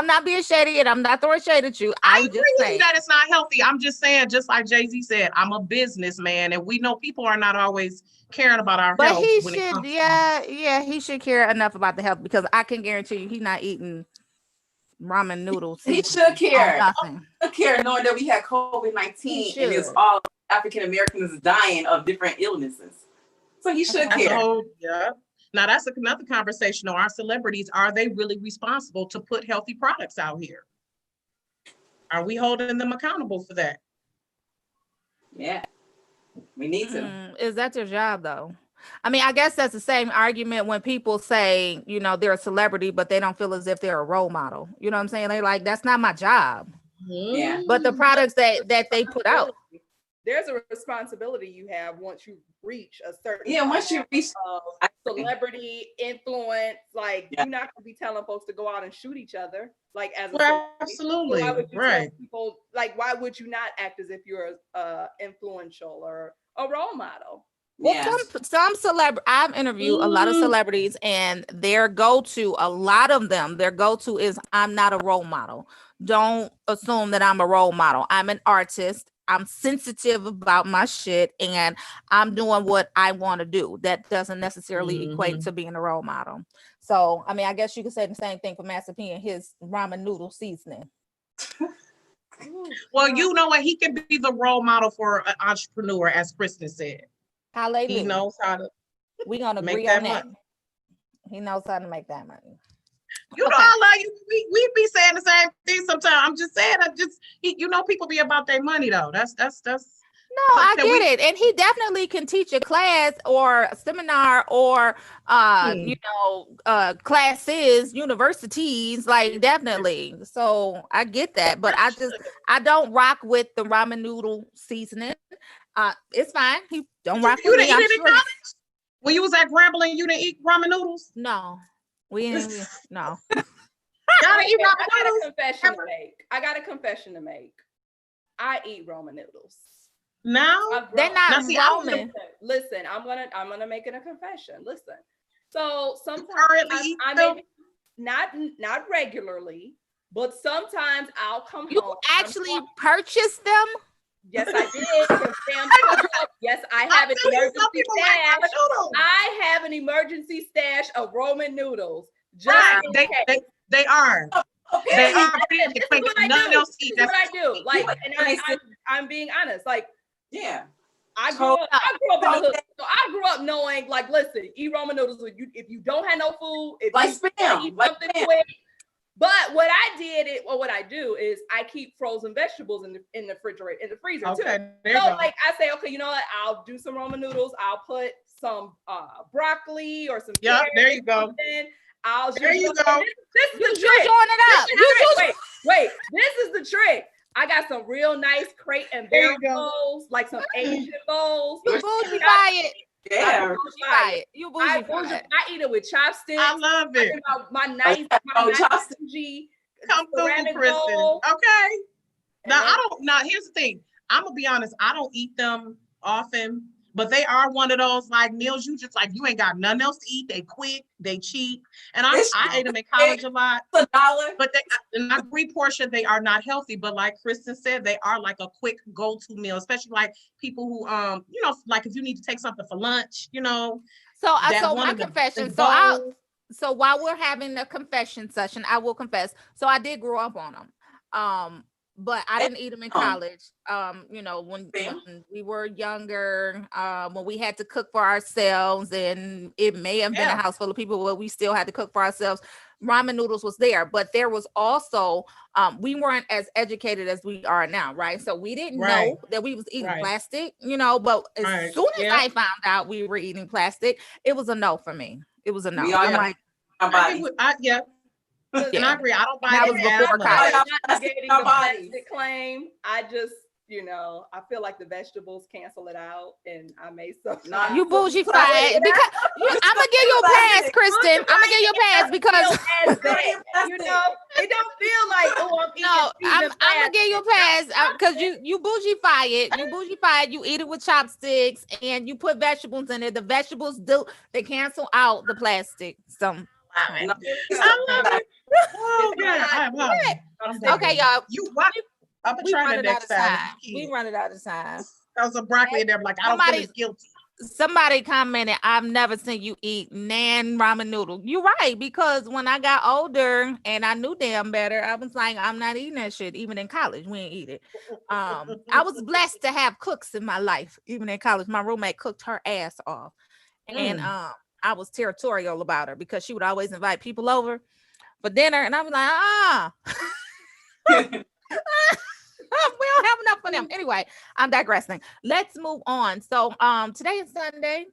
not being shady and I'm not throwing shade at you. I agree with you that it's not healthy. I'm just saying, just like Jay-Z said, I'm a businessman, and we know people are not always caring about our health. He should, he should care enough about the health because I can guarantee you he's not eating ramen noodles. He should care. He should care knowing that we had COVID-19 and it's all African Americans dying of different illnesses. So he should care. Yeah. Now that's another conversation. Our celebrities, are they really responsible to put healthy products out here? Are we holding them accountable for that? Yeah, we need to. Is that their job though? I mean, I guess that's the same argument when people say, they're a celebrity, but they don't feel as if they're a role model. You know what I'm saying? They like, that's not my job. Yeah. But the products that they put out. There's a responsibility you have once you reach a certain once you reach celebrity influence, like you're not gonna be telling folks to go out and shoot each other, like as absolutely so why would you right. tell people, like, why would you not act as if you're influential or a role model? Well, some I've interviewed a lot of celebrities, and their go-to is I'm not a role model. Don't assume that I'm a role model. I'm an artist. I'm sensitive about my shit, and I'm doing what I want to do. That doesn't necessarily equate to being a role model. So, I mean, I guess you could say the same thing for Master P and his ramen noodle seasoning. Well, you know what? He can be the role model for an entrepreneur, as Christen said. Hallelujah. He knows how to. We're gonna agree on that. He knows how to make that money. You know, I love you. We be saying the same thing sometimes. I'm just saying, people be about their money though. That's. No, I get it. And he definitely can teach a class or a seminar or classes, universities, like definitely. So I get that. But I don't rock with the ramen noodle seasoning. It's fine. He don't rock with me. When you was at Grambling, you didn't eat ramen noodles? No. We didn't no. Gotta eat ramen noodles. I got a confession to make. I eat ramen noodles. No, they're not Roman. Listen, I'm gonna make it a confession. Listen. So sometimes I may not regularly, but sometimes I'll come home. You actually purchase them? Yes, I did. Yes, I have an emergency stash. I have an emergency stash of Roman noodles. They are. They are. This is what I do. Like, and I'm being honest. Like, yeah. I grew up in the hood. So I grew up knowing, like, listen, eat Roman noodles if you don't have no food, if you eat something quick. But what I do is I keep frozen vegetables in the refrigerator, in the freezer too. So like I say, okay, you know what? I'll do some Roman noodles. I'll put some broccoli or some. Yeah, there you go. There you go. This is the trick. Wait. This is the trick. I got some real nice crate and barrel bowls, like some Asian bowls. You bougie buy it. Yeah, you bougie buy it. I eat it with chopsticks. I love it. My nice bougie ceramic bowl. Okay. Now here's the thing. I'm gonna be honest. I don't eat them often, But they are one of those like meals you just like, you ain't got nothing else to eat. They quick, they cheap. And I ate them in college a lot. $1. But and I agree, Porsha, they are not healthy. But like Christen said, they are like a quick go-to meal, especially like people who like if you need to take something for lunch, So that one my of the confession. bowls. So while we're having the confession session, I will confess. So I did grow up on them. But I didn't eat them in college. When we were younger, when we had to cook for ourselves, and it may have been a house full of people where we still had to cook for ourselves. Ramen noodles was there, but there was also we weren't as educated as we are now, right? So we didn't know that we was eating plastic, but as soon as I found out we were eating plastic, it was a no for me. It was a no. I'm like, and I agree. I don't buy that it was before college. Not negating the plastic claim. I just, I feel like the vegetables cancel it out, and I may you bougie fight because I'm gonna give you a pass, Christen. I'm gonna give you a pass because it don't feel like I'm gonna give you a pass because you bougie fight. You bougie fight. You eat it with chopsticks and you put vegetables in it. The vegetables they cancel out the plastic. So I love it. Oh yeah, I love it. Okay, y'all. I'm gonna try that next time. We run it out of time. That was a broccoli in there. Like I don't feel as guilty. Somebody commented, I've never seen you eat nan ramen noodle. You're right, because when I got older and I knew damn better, I was like, I'm not eating that shit. Even in college, we ain't eat it. I was blessed to have cooks in my life. Even in college, my roommate cooked her ass off, and I was territorial about her because she would always invite people over for dinner, and I was like, we don't have enough for them. Anyway, I'm digressing. Let's move on. So today is Sunday.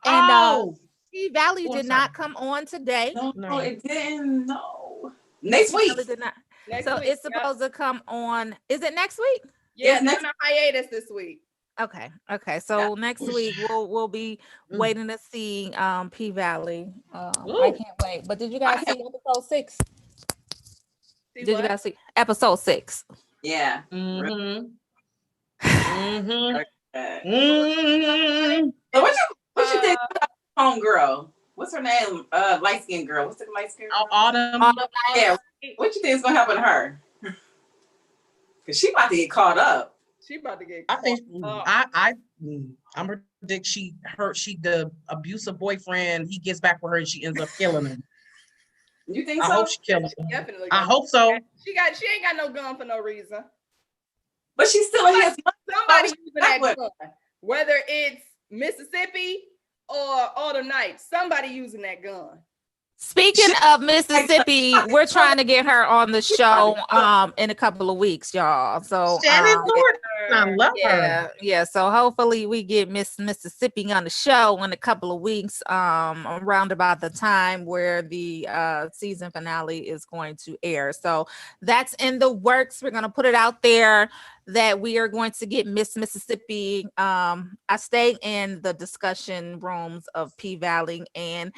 And P Valley did not come on today. No, it didn't. No. Next week. Did not. It's supposed to come on. Is it next week? Yeah, next hiatus this week. Okay. So next week we'll be waiting to see P Valley. I can't wait. But did you guys see episode 6? Did you guys see episode 6? Yeah. Mm-hmm. So what you think about homegirl? What's her name? Light skinned girl. What's the light skinned girl? Autumn. Yeah. What you think is gonna happen to her? Cause she about to get caught up. She about to get I think I'm predict the abusive boyfriend, he gets back with her and she ends up killing him. You think so? I hope she kills him. Definitely. I hope so. She ain't got no gun for no reason. But she's still in his somebody using that gun. Whether it's Mississippi or Autumn Nights, somebody using that gun. Speaking of Mississippi, we're trying to get her on the show in a couple of weeks, y'all. So I love her. Yeah. So hopefully we get Miss Mississippi on the show in a couple of weeks, around about the time where the season finale is going to air. So that's in the works. We're gonna put it out there that we are going to get Miss Mississippi. I stayed in the discussion rooms of P Valley, and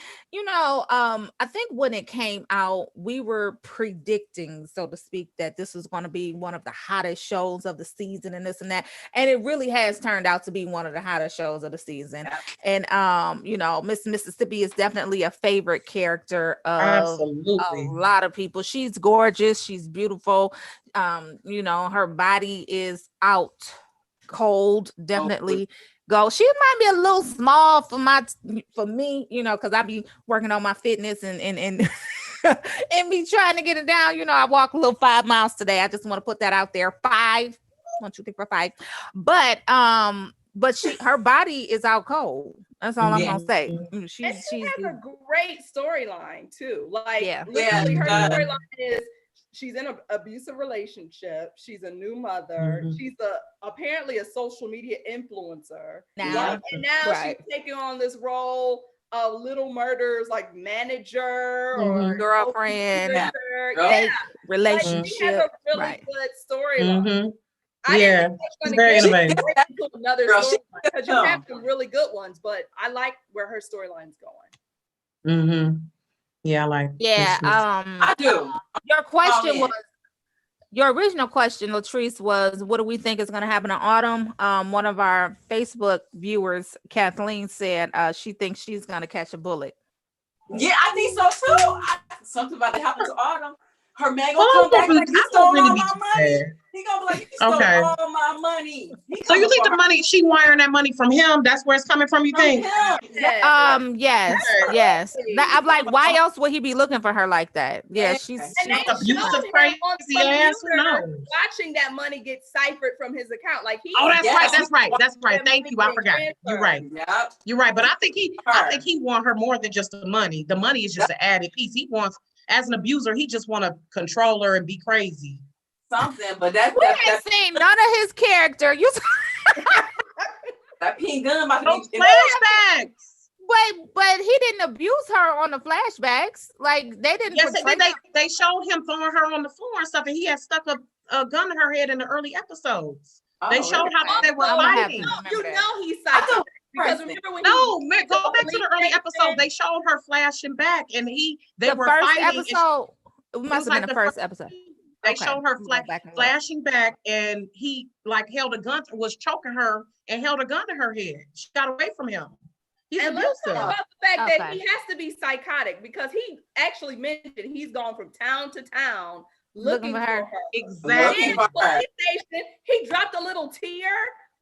I think when it came out, we were predicting, so to speak, that this was going to be one of the hottest shows of the season and this and that. And it really has turned out to be one of the hottest shows of the season. And, Miss Mississippi is definitely a favorite character of a lot of people. She's gorgeous. She's beautiful. Her body is out cold, definitely. She might be a little small for me, because I be working on my fitness and and me trying to get it down. I walk a little 5 miles today. I just want to put that out there. 5, 1, 2, 3, 4, 5. But her body is out cold. That's all I'm gonna say. She has a great storyline too. Literally, her storyline is she's in an abusive relationship. She's a new mother. Mm-hmm. She's apparently a social media influencer. Now she's taking on this role of Little Murder's manager or girlfriend, relationship. She has a really good storyline. Mm-hmm. She's very innovative. Another storyline because you have some really good ones, but I like where her storyline's going. Mm-hmm. Yeah, I like. Yeah, I do. Your question was, Your original question, LaTrice, was what do we think is going to happen in autumn? One of our Facebook viewers, Kathleen, said she thinks she's going to catch a bullet. Yeah, I think so too. Something about to happen to Autumn. Her man gonna come back like he stole all my money. He gonna be like, you stole all my money. So you think the money, she wiring that money from him? That's where it's coming from, you think? Yes. I'm like, why else would he be looking for her like that? Yeah, she's abusive, crazy ass. Who knows? Watching that money get ciphered from his account, like he. Oh, that's right. Thank you. I forgot. You're right. Yep. You're right. But I think he want her more than just the money. The money is just an added piece. He wants, as an abuser, he just want to control her and be crazy. Something, but that's seen none of his character. You that pink gun about no flashbacks. Wait, but he didn't abuse her on the flashbacks. Like they didn't. Yes, they showed him throwing her on the floor and stuff, and he had stuck a gun to her head in the early episodes. They showed how they were fighting. You know he's psycho. Because remember when go back to the early episode. They showed her flashing back, and they were fighting. Episode, it must have been the first episode. They showed her flashing back, and he like held a gun, was choking her, and held a gun to her head. She got away from him. He's abusive. Let's talk about the fact that he has to be psychotic because he actually mentioned he's gone from town to town looking for her. Exactly. In the police station, he dropped a little tear,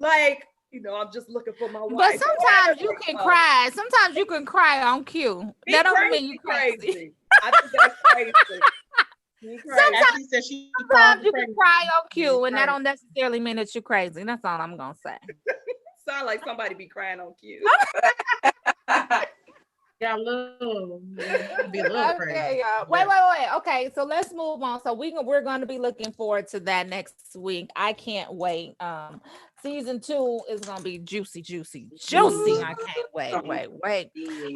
like, you know, I'm just looking for my wife. But sometimes you can cry. Sometimes you can cry on cue. That don't mean you crazy. I think that's crazy. Sometimes you can cry on cue, and that don't necessarily mean that you're crazy. That's all I'm gonna say. Sound like somebody be crying on cue. Yeah, be a little crazy. Wait. Okay, so let's move on. So we're going to be looking forward to that next week. I can't wait. Season 2 is going to be juicy. I can't wait.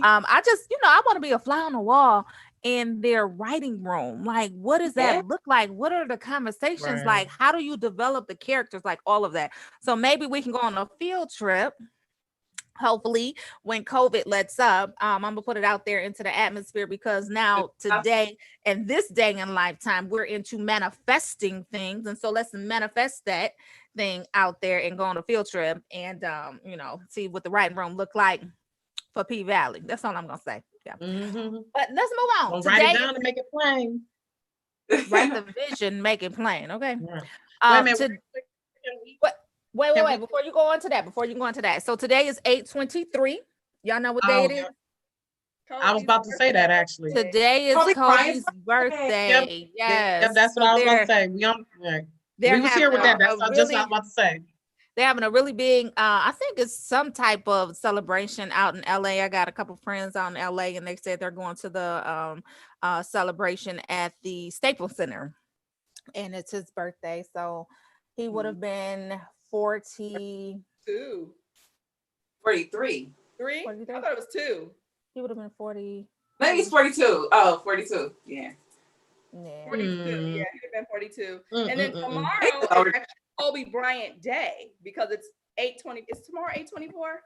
I just, I want to be a fly on the wall in their writing room. Like, what does that look like? What are the conversations like? How do you develop the characters? Like all of that. So maybe we can go on a field trip. Hopefully when COVID lets up, I'm gonna put it out there into the atmosphere because now today and this day in lifetime, we're into manifesting things. And so let's manifest that thing out there and go on a field trip and, see what the writing room look like for P Valley. That's all I'm gonna say. Yeah. Mm-hmm. But let's move on. Write it down and make it plain. Write the vision, make it plain. Okay. Wait. Before you go on to that. So today is 8/23. Y'all know what day it is? I was about to say that actually. Today is Kobe's birthday. Yes. That's what I was about to say. We was here with that. That's what I was about to say. They're having a really big, I think it's some type of celebration out in LA. I got a couple friends out in LA and they said they're going to the celebration at the Staples Center. And it's his birthday. So he would have been 42. 43. 3? I thought it was 2. He would have been 40. Maybe he's 42. Oh, 42. Yeah. 42. Yeah, he would have been 42. And then tomorrow is Kobe Bryant Day because it's 8/20. Is tomorrow 8/24?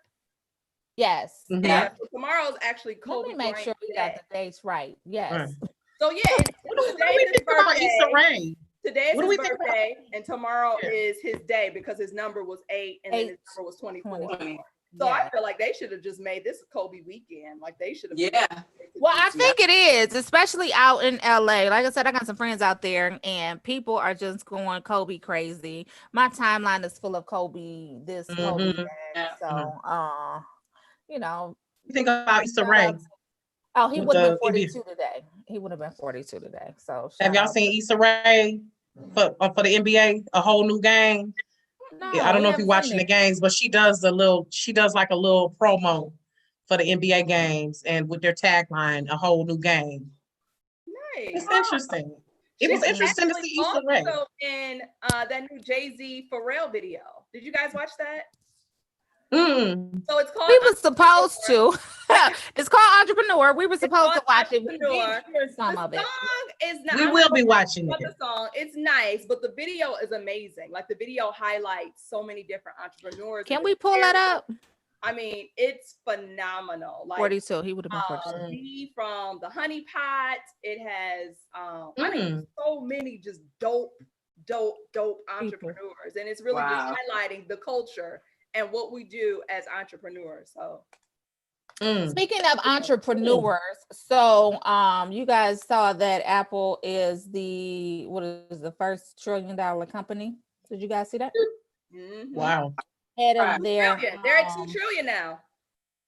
Yes. Mm-hmm. Yeah. So tomorrow is actually Kobe. Let me make Bryant sure we got the dates right. Yes. Right. So yeah, what do we think about Issa Rae? Today is his birthday, and tomorrow is his day because his number was 8 and then his number was 24. So I feel like they should have just made this a Kobe weekend. Like they should have. Yeah. Well, I think it is, especially out in LA. Like I said, I got some friends out there and people are just going Kobe crazy. My timeline is full of Kobe, Kobe that. So, You think about Issa Rae. Oh, he would have been 42 today. He would have been 42 today. So have y'all seen Issa Rae for the NBA, a whole new game? No, I don't know if you're watching the games, but she does like a little promo for the NBA games and with their tagline, a whole new game. Nice. It's interesting. It was interesting to see Issa Rae. Also in that new Jay-Z Pharrell video. Did you guys watch that? So it's called. We were supposed to. It's called Entrepreneur. We were supposed to watch it. We did hear some of it. We will be watching it. The song, it's nice, but the video is amazing. Like the video highlights so many different entrepreneurs. Can we pull that up? I mean, it's phenomenal. Like 42. He would have been 42. Me from the Honey Pot. It has so many just dope dope entrepreneurs, and it's really just highlighting the culture and what we do as entrepreneurs. So speaking of entrepreneurs, so you guys saw that Apple is the first $1 trillion company. Did you guys see that? Wow. Head of their they're at 2 trillion now.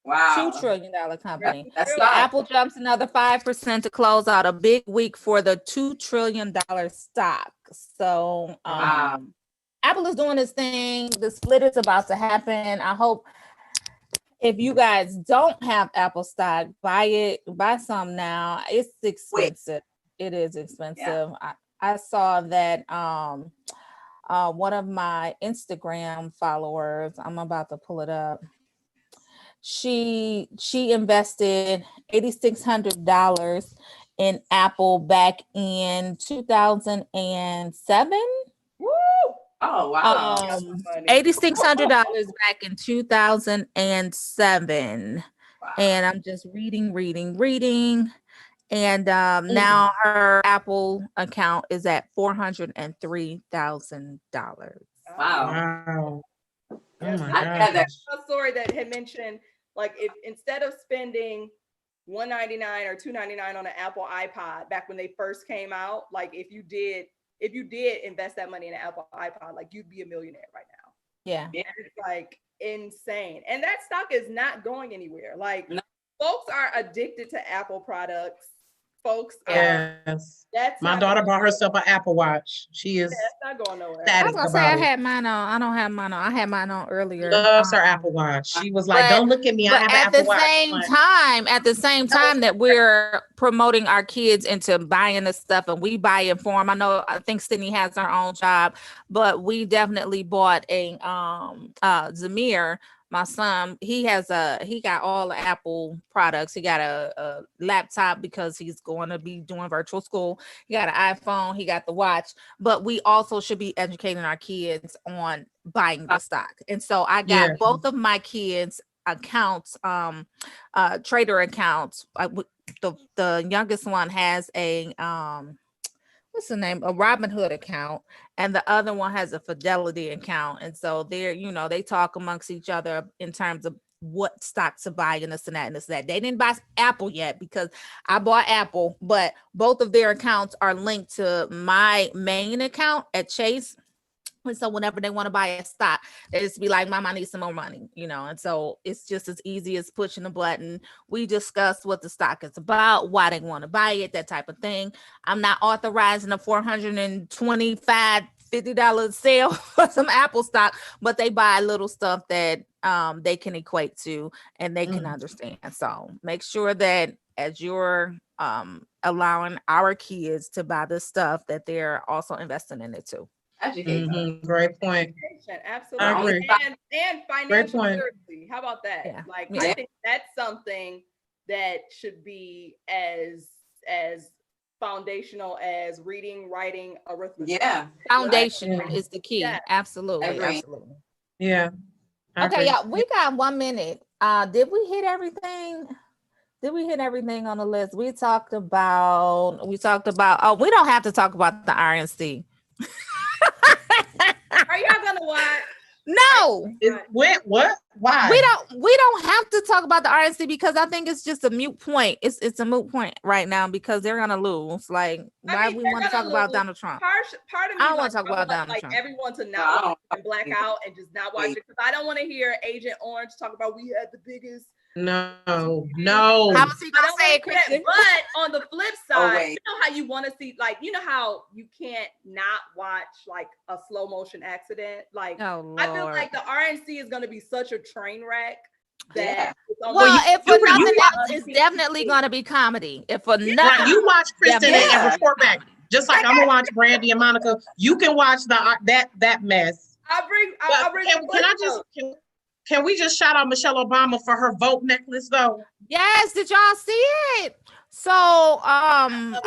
Wow. $2 trillion company. That's Apple jumps another 5% to close out a big week for the $2 trillion stock. So Apple is doing this thing. The split is about to happen. I hope if you guys don't have Apple stock, buy some now. It's expensive. It is expensive. Yeah. I saw that one of my Instagram followers, I'm about to pull it up. She invested $8,600 in Apple back in 2007. Woo! Oh wow! $8,600 back in 2007, and I'm just reading, and now her Apple account is at $403,000. Wow! I had a story that had mentioned, like, if instead of spending $199 or $299 on an Apple iPod back when they first came out, like if you did invest that money in an Apple iPod, like you'd be a millionaire right now. Yeah. It's like insane. And that stock is not going anywhere. Like folks are addicted to Apple products. Folks yes. My daughter bought herself an Apple Watch. She is not going nowhere. I was gonna say I had mine on. I don't have mine on. I had mine on earlier. Loves her Apple Watch. She was like, "Don't look at me. I have an Apple Watch." At the same time that we're promoting our kids into buying this stuff, and we buy it for them. I think Sydney has her own job, but we definitely bought a Zamir. My son, he got all the Apple products. He got a laptop because he's going to be doing virtual school. He got an iPhone. He got the watch. But we also should be educating our kids on buying the stock. And so I got both of my kids' accounts, trader accounts. The youngest one has a what's the name? A Robinhood account, and the other one has a Fidelity account. And so they talk amongst each other in terms of what stock to buy and this and that and this and that. They didn't buy Apple yet because I bought Apple, but both of their accounts are linked to my main account at Chase. And so whenever they want to buy a stock, they just be like, Mom, I need some more money, and so it's just as easy as pushing a button. We discuss what the stock is about, why they want to buy it, that type of thing. I'm not authorizing a $425-$50 sale for some Apple stock, but they buy little stuff that they can equate to and they can understand. So make sure that as you're allowing our kids to buy this stuff, that they're also investing in it too. Great point. Absolutely. And financial literacy. How about that? Yeah. I think that's something that should be as foundational as reading, writing, arithmetic. Yeah. Foundation is the key. Yeah. Absolutely. Yeah. Okay, y'all, we got 1 minute. Did we hit everything? On the list? We talked about, we don't have to talk about the RNC. Are y'all gonna watch? No. What? Why? We don't have to talk about the RNC because I think it's just a moot point. It's a moot point right now because they're gonna lose. Like, why we want to talk about Donald Trump? Part of me, I don't want to talk about Donald Trump. Everyone to not watch and black out and just not watch it because I don't want to hear Agent Orange talk about we had the biggest. No. How was he gonna say it, Christen? But on the flip side, you know how you want to see, like, you know how you can't not watch like a slow motion accident. Like, I feel like the RNC is going to be such a train wreck that. If for nothing else, it's definitely going to be comedy. If for nothing, you watch Christen and report back. Just like I'm gonna watch Brandy and Monica, you can watch that mess. Can we just shout out Michelle Obama for her vote necklace though? Yes, did y'all see it? So I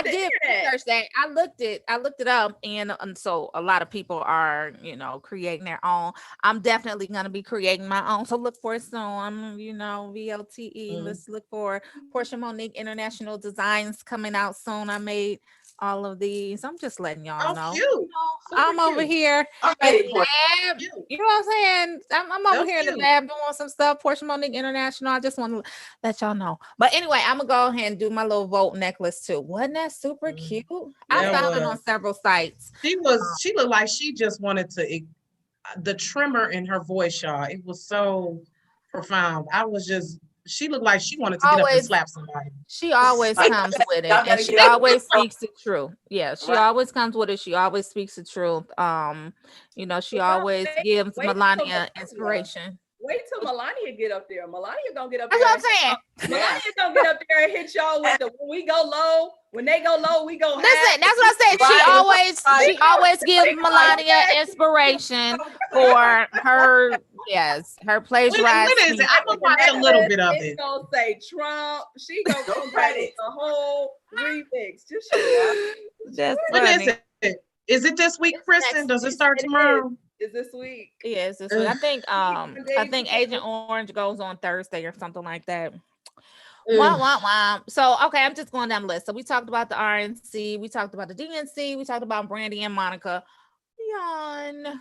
did research that. I looked it up, and so a lot of people are, creating their own. I'm definitely gonna be creating my own. So look for it soon. VLTE. Let's look for Porsha Monique International Designs coming out soon. I made all of these. I'm just letting y'all know. Cute. You know, I'm over here I'm in ready the for it. lab. Cute. You know what I'm saying? I'm over That's here in the cute. lab doing some stuff. Porsha Monique International. I just want to let y'all know. But anyway, I'm gonna go ahead and do my little vote necklace too. Wasn't that super cute? I That found it on was. several sites. She looked like she just wanted to, the tremor in her voice, y'all. It was so profound. She looked like she wanted to get up and Always, slap somebody. she always Like, comes with it, y'all and gotta she get up. always speaks the truth. Yeah, she Right. always comes with it. She always speaks the truth. You know, she always gives wait till Melania Melania. inspiration. Wait till Melania get up there. Melania gonna get up That's there. what I'm saying. Melania gonna get up there and hit y'all with the when we go low. When they go low, we go high. Listen, that's what I said. Right. She always gives Melania inspiration for her, her When plagiarized is it? speech. I'm gonna watch a little bit of It's it. gonna say Trump. She gonna No come back credit. with the whole remix. Just That's When is funny. it? Is it this week, It's Kristen? next Does it week. start tomorrow? is this week. Yes, this Ugh. week. I Days think together. Agent Orange goes on Thursday or something like that. Ugh. Wah, wah, wah. So okay, I'm just going down the list. So we talked about the RNC, we talked about the DNC, we talked about Brandy and Monica. Yawn.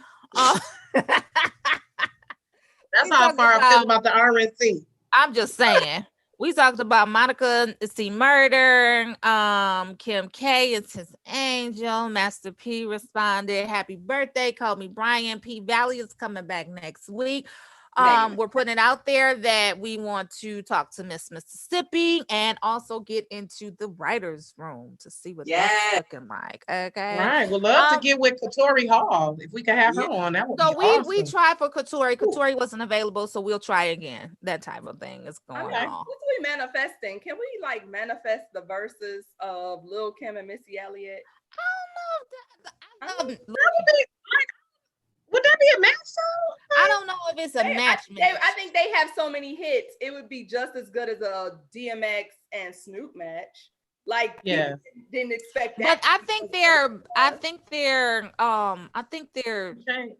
That's we how talked far I about- feel about the RNC. I'm just saying. We talked about Monica C. Murder, Kim K. It's his angel. Master P responded, "Happy birthday, call me Brian." P. Valley is coming back next week. We're putting it out there that we want to talk to Miss Mississippi and also get into the writers' room to see what that's looking like. Okay. Right. We'd love to get with Katori Hall. If we could have her on, that would be So awesome. we tried for Katori. Katori wasn't available, so we'll try again. That type of thing is going on. Since we manifesting, can we like manifest the verses of Lil Kim and Missy Elliott? I don't know. Would that be a match though? I don't know if it's a match. I think they have so many hits. It would be just as good as a DMX and Snoop match. Like, yeah, didn't expect that. But I think they're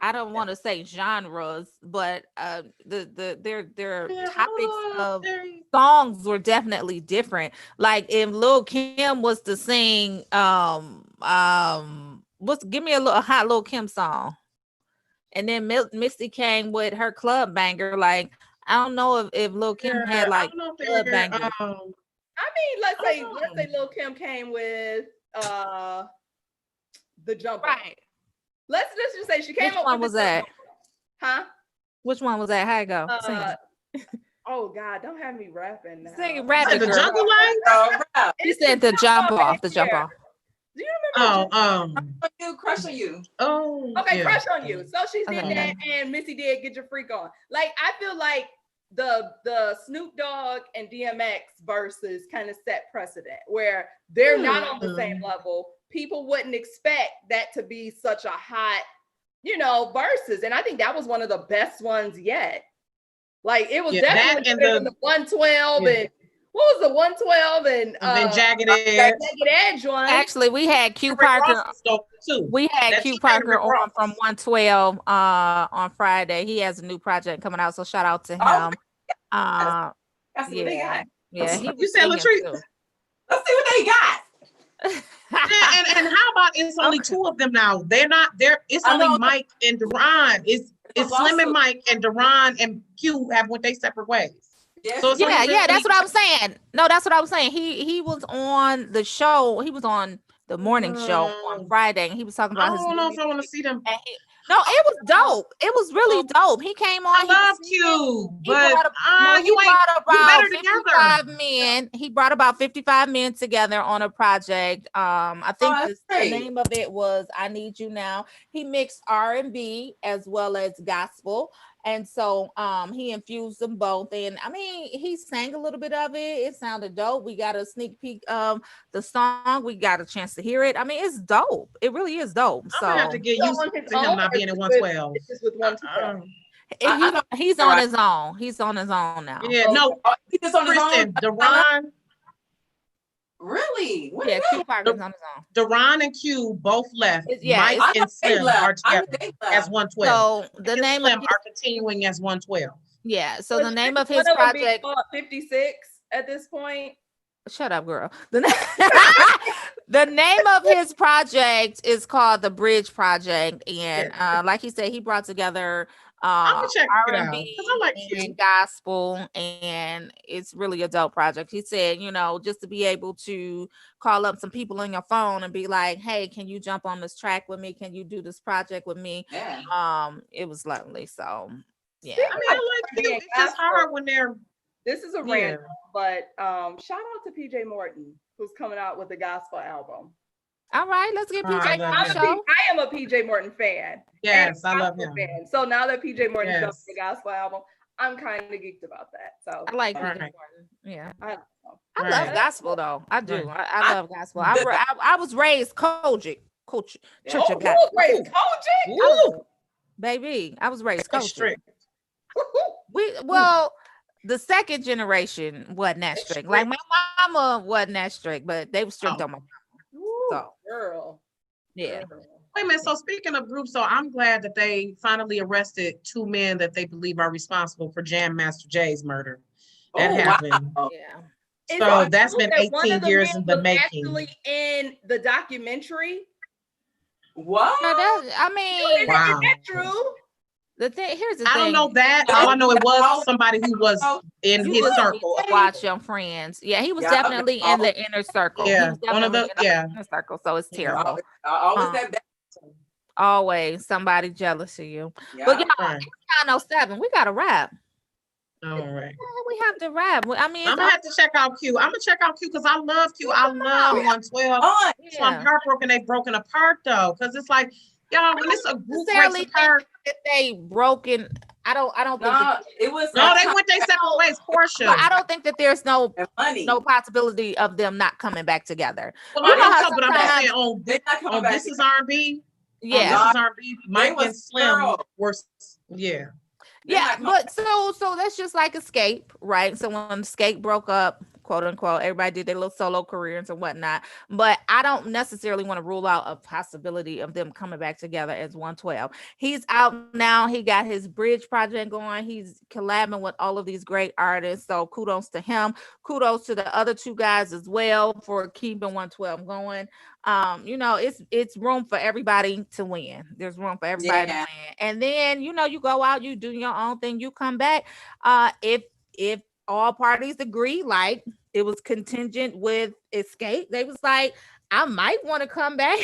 I don't want to say genres, but their topics of songs were definitely different. Like if Lil Kim was to sing give me a hot Lil Kim song. And then Misty came with her club banger. Like, I don't know if Lil Kim had like club banger. I mean, let's say Lil Kim came with the jumper. Right. Let's just say she came Which up one with was that? Huh? Which one was that? How it go? Oh God, don't have me rapping now. Sing rapping, the girl. jungle line? You said the jump off. The jump off. Do you remember? Crush on You. Oh, okay, yeah. Crush on You. So she did that, and Missy did Get Your Freak On. Like, I feel like the Snoop Dogg and DMX verses kind of set precedent where they're not on the same level. People wouldn't expect that to be such a hot, verses, and I think that was one of the best ones yet. Like, it was definitely better than the 112 and. What was the 112 and then Jagged Edge? Jagged Edge one. Actually, we had Q Parker. We had Q Parker on from 112 on Friday. He has a new project coming out, so shout out to him. That's what they got. Yeah, you said LaTrice. Let's see what they got. and how about it's only two of them now? They're not there. It's only Mike and Deron. It's Slim and Mike and Deron and Q have went their separate ways. So that's what I was saying. No, that's what I was saying. He was on the show. He was on the morning show on Friday, and he was talking about I don't know if I want to see them. No, it was dope. It was really dope. He came on. I love Q, but you brought about 55 men. He brought about 55 men together on a project. I think the name of it was "I Need You Now." He mixed R&B as well as gospel. And so he infused them both. And I mean, he sang a little bit of it. It sounded dope. We got a sneak peek of the song. We got a chance to hear it. I mean, it's dope. It really is dope. I'm gonna have to get used to him not being at 112. With 112. He's on his own. He's on his own now. Yeah, no, he's on his own. Deron. Really? Yeah, Q Parker's on his own. Deron and Q both left. Mike and Slim are together as 112. So the name of are continuing as 112. Yeah. So the name of his project 56 at this point. Shut up, girl. The The name of his project is called the Bridge Project, and like he said, he brought together I'm gonna check it out because I R&B like and Q. gospel, and it's really a dope project. He said, just to be able to call up some people on your phone and be like, "Hey, can you jump on this track with me? Can you do this project with me?" Yeah. It was lovely. So, yeah. I mean, I like Q. It's just hard when they're. This is a random, but shout out to PJ Morton, who's coming out with a gospel album. All right, let's get PJ on the show. I am a PJ Morton fan. Yes, I love him. Fan. So now that PJ Morton's done the gospel album, I'm kind of geeked about that. So I like PJ Morton. Yeah, I love gospel though. I do. I love gospel. I was raised Kojic. Church of God. Raised Kojic? Baby, I was raised Kojic. Strict. The second generation wasn't that strict. Like my mama wasn't that strict, but they were strict on my mama. So, girl. Yeah. Wait a minute. So speaking of groups, so I'm glad that they finally arrested 2 men that they believe are responsible for Jam Master Jay's murder. That happened. Wow. Yeah. So that's been 18 years in the making. Actually, in the documentary. What? I mean, wow. Is that true? Here's the thing. I don't know that. All I know it was somebody who was in his circle. Watch your friends. Yeah, he was definitely in the inner circle. Yeah, one of the inner circle. So it's terrible. Always somebody jealous of you. Yeah. But it's 9:07. We got to wrap. All right. We have to wrap. I mean, I'm gonna have to check out Q. I'm gonna check out Q because I love Q. I love 112. So I'm heartbroken they've broken apart though, because it's like, y'all, when it's a group breaks apart, they broken. I don't think it was. No, they went their separate ways. Porsha. But I don't think that there's no possibility of them not coming back together. Well, I know, but I'm saying on This Is R&B. Yeah, This Is R&B. Mike and Slim were Yeah, but so that's just like Escape, right? So when Escape broke up, quote unquote, everybody did their little solo careers and whatnot. But I don't necessarily want to rule out a possibility of them coming back together as 112. He's out now. He got his Bridge project going. He's collabing with all of these great artists. So kudos to him. Kudos to the other 2 guys as well for keeping 112 going. It's room for everybody to win. There's room for everybody to win. And then, you go out, you do your own thing, you come back. If all parties agree, like it was contingent with Escape, they was like, I might want to come back.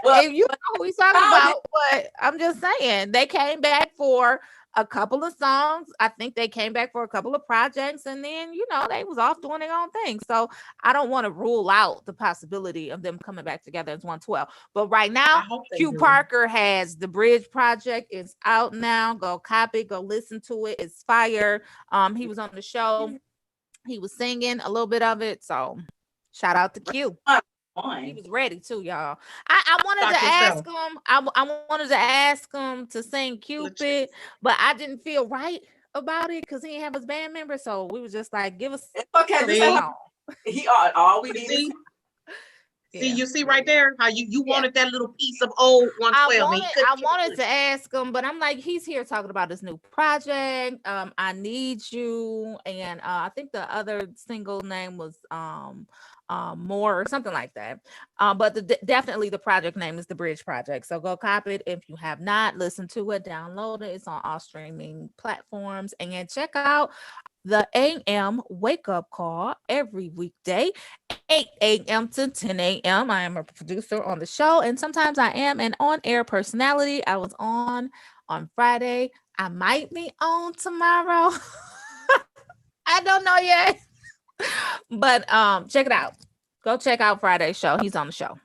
Well, if you know who we talking about, but I'm just saying they came back for a couple of songs. I think they came back for a couple of projects, and then they was off doing their own thing. So I don't want to rule out the possibility of them coming back together as 112. But right now, Q Parker has the Bridge project. It's out now. Go copy, go listen to it. It's fire. He was on the show. He was singing a little bit of it. So shout out to Q. He was ready too, y'all. I wanted to ask him. I wanted to ask him to sing Cupid, but I didn't feel right about it because he didn't have his band member. So we was just like, give us. Okay, all we need. See, you see right there how you wanted that little piece of old 112. I wanted to ask him, but I'm like, he's here talking about his new project. I Need You, and I think the other single name was More or something like that. But definitely the project name is the Bridge Project. So go copy it if you have not. Listen to it, download it. It's on all streaming platforms, and check out the AM Wake Up Call every weekday, 8 a.m. to 10 a.m. I am a producer on the show, and sometimes I am an on-air personality. I was on Friday. I might be on tomorrow. I don't know yet. But check it out. Go check out Friday's show. He's on the show.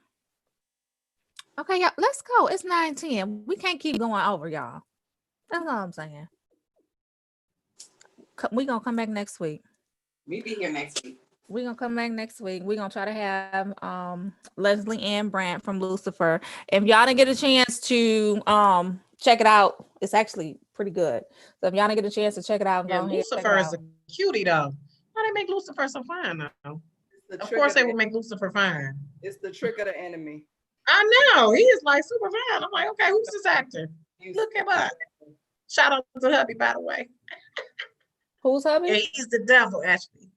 Okay, y'all, let's go. It's 9:10. We can't keep going over, y'all. That's all I'm saying. We're gonna come back next week. We be here next week. We're gonna come back next week. We're gonna try to have Leslie Ann Brandt from Lucifer. If y'all didn't get a chance to check it out, it's actually pretty good. So if y'all didn't get a chance to check it out, go ahead. Lucifer is a cutie though. Why they make Lucifer so fine though? Of course they would make Lucifer fine. It's the trick of the enemy. I know. He is like super fine. I'm like, okay, who's this actor? Look him up. Shout out to hubby, by the way. Who's hubby? Yeah, he's the devil, actually.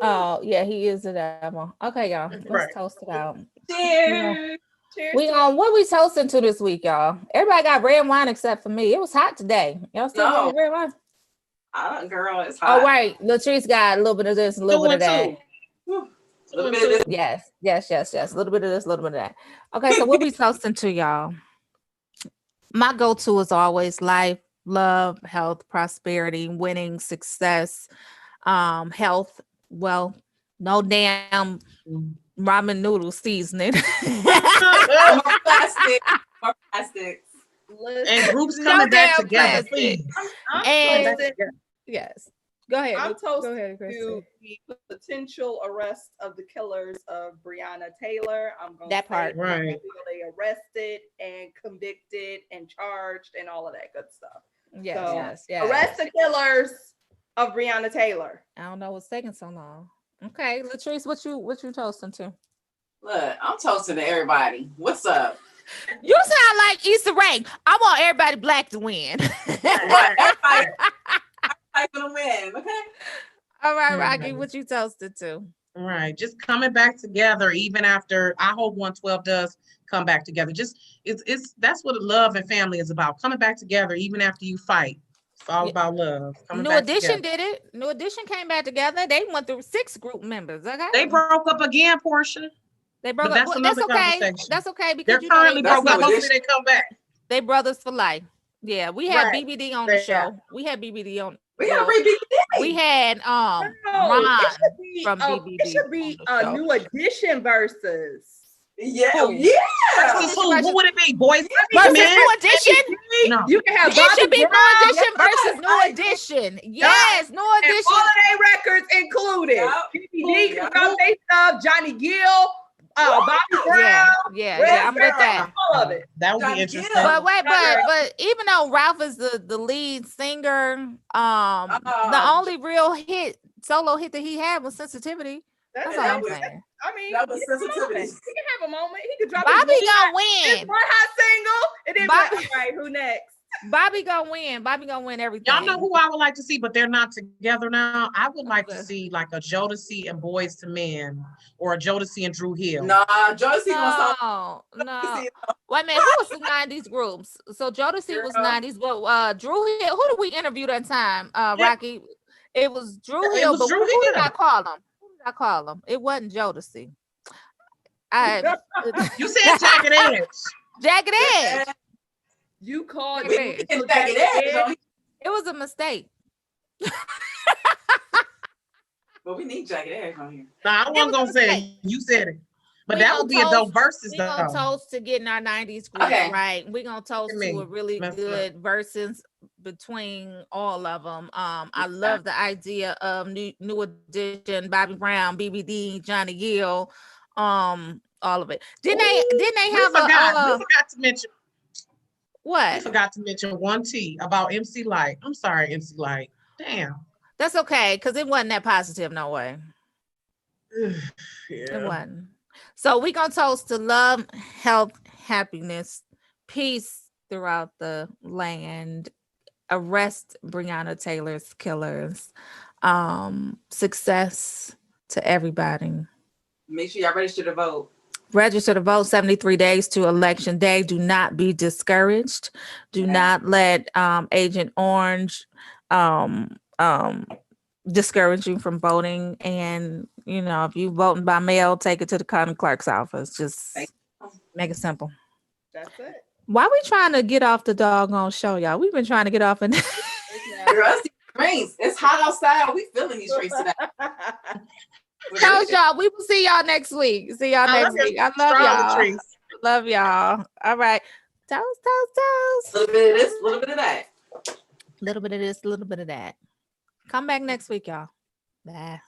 Oh, yeah, he is the devil. Okay, y'all. Let's Right. toast it out. Cheers. Cheers. We on what we toasting to this week, y'all? Everybody got red wine except for me. It was hot today. Y'all still No. got red wine? I don't, girl, it's hot. Oh, right. LaTrice got a little bit of this, a little bit of that. A little bit of this. Yes. A little bit of this, a little bit of that. Okay, so what we toasting to, y'all? My go-to is always life, love, health, prosperity, winning, success, health, wealth, no damn ramen noodle seasoning. More plastic. More plastics. And groups No coming back damn together, plastic. please. And toasting- yes. Go ahead. I'm Go toasting ahead, Christen. to the potential arrest of the killers of Breonna Taylor. I'm going That to part. Right. they arrested and convicted and charged and all of that good stuff. Yes, So, yes. Arrest the killers of Breonna Taylor. I don't know what's taking so long. Okay, LaTrice, what you toasting to? Look, I'm toasting to everybody. What's up? You sound like Issa Rae. I want everybody black to win. Everybody gonna win, okay? All right, Rocki, Mhm. what you toasted to? Right. Just coming back together, even after I hope 112 does come back together. Just it's that's what love and family is about. Coming back together, even after you fight. It's all Yeah. about love. Coming New back Edition together. did it. New Edition came back together. They went through 6 group members. Okay. They broke up again, Porsha. They broke But up. that's Well, that's another okay. conversation. That's okay They're because you know currently That's broke up. New Hopefully Edition. they come back. they brothers for life. Yeah, we had Right. BBD on the They show. We had BBD on. We gotta well, bring BBD. we had No, Ron it should be from BBD. it should be on the a show. New Edition versus. Yeah, Who? yeah. Versus who would it be? Boys Versus men? New Edition. No. You can have It should be Bobby Brown, New Edition versus New yes, Edition. Yes, New and Edition. all of their records included. Yep. BBD Yep. can drop their stuff. Johnny Gill, Bobby Brown, Yeah, I'm with that. all of it. That would be Johnny interesting. Gill. But wait, Right. but even though Ralph is the lead singer, the only real solo hit that he had was Sensitivity. That's all that I'm was- saying. I mean, That was he can have a moment. Sensitivity. He can have a moment. He could drop Bobby his gonna his win. one hot single, and then Bobby- like, all right, who next? Bobby gonna win. Bobby gonna win everything. Y'all know who I would like to see, but they're not together now. I would like to Okay. see like a Jodeci and Boys to Men, or a Jodeci and Drew Hill. Nah, Joyce gonna stop. No. Wait a minute, who was the 90s groups? So Jodeci was Girl. 90s, but Drew Hill, who did we interview that time? Rocki. It was Drew It Hill, was but Drew who did Hill. I call him? Who did I call him? It wasn't Jodeci. You said Jagged Edge. Jagged Edge. You called We it. can back it up. It was a mistake. But we need Jagged Edge on here. Nah, I wasn't gonna say it. You said it. But We that gonna would be a dope versus We though. gonna toast to getting our 90s group Okay. right. We gonna toast Me. to a really Mess good versus between all of them. I love the idea of new Edition, Bobby Brown, BBD, Johnny Gill, all of it. Didn't they We have forgot to mention what? one T about MC Light. I'm sorry, MC Light. Damn. That's okay, because it wasn't that positive, no way. It Yeah. wasn't. So we gonna toast to love, health, happiness, peace throughout the land. Arrest Breonna Taylor's killers. Success to everybody. Make sure y'all register to vote. Register to vote 73 days to election day. Do not be discouraged. Do not let Agent Orange discourage you from voting. And if you voting by mail, take it to the county clerk's office. Just make it simple. That's it. Why we trying to get off the doggone show, y'all? We've been trying to get off and Girl, it's these rains. It's hot outside. We feeling these rains today. toast y'all. We will see y'all next week. See y'all next week. I love y'all. Trees. Love y'all. All right. Toast, toast, toast. A little bit of this, a little bit of that. Little bit of this, a little bit of that. Come back next week, y'all. Bye.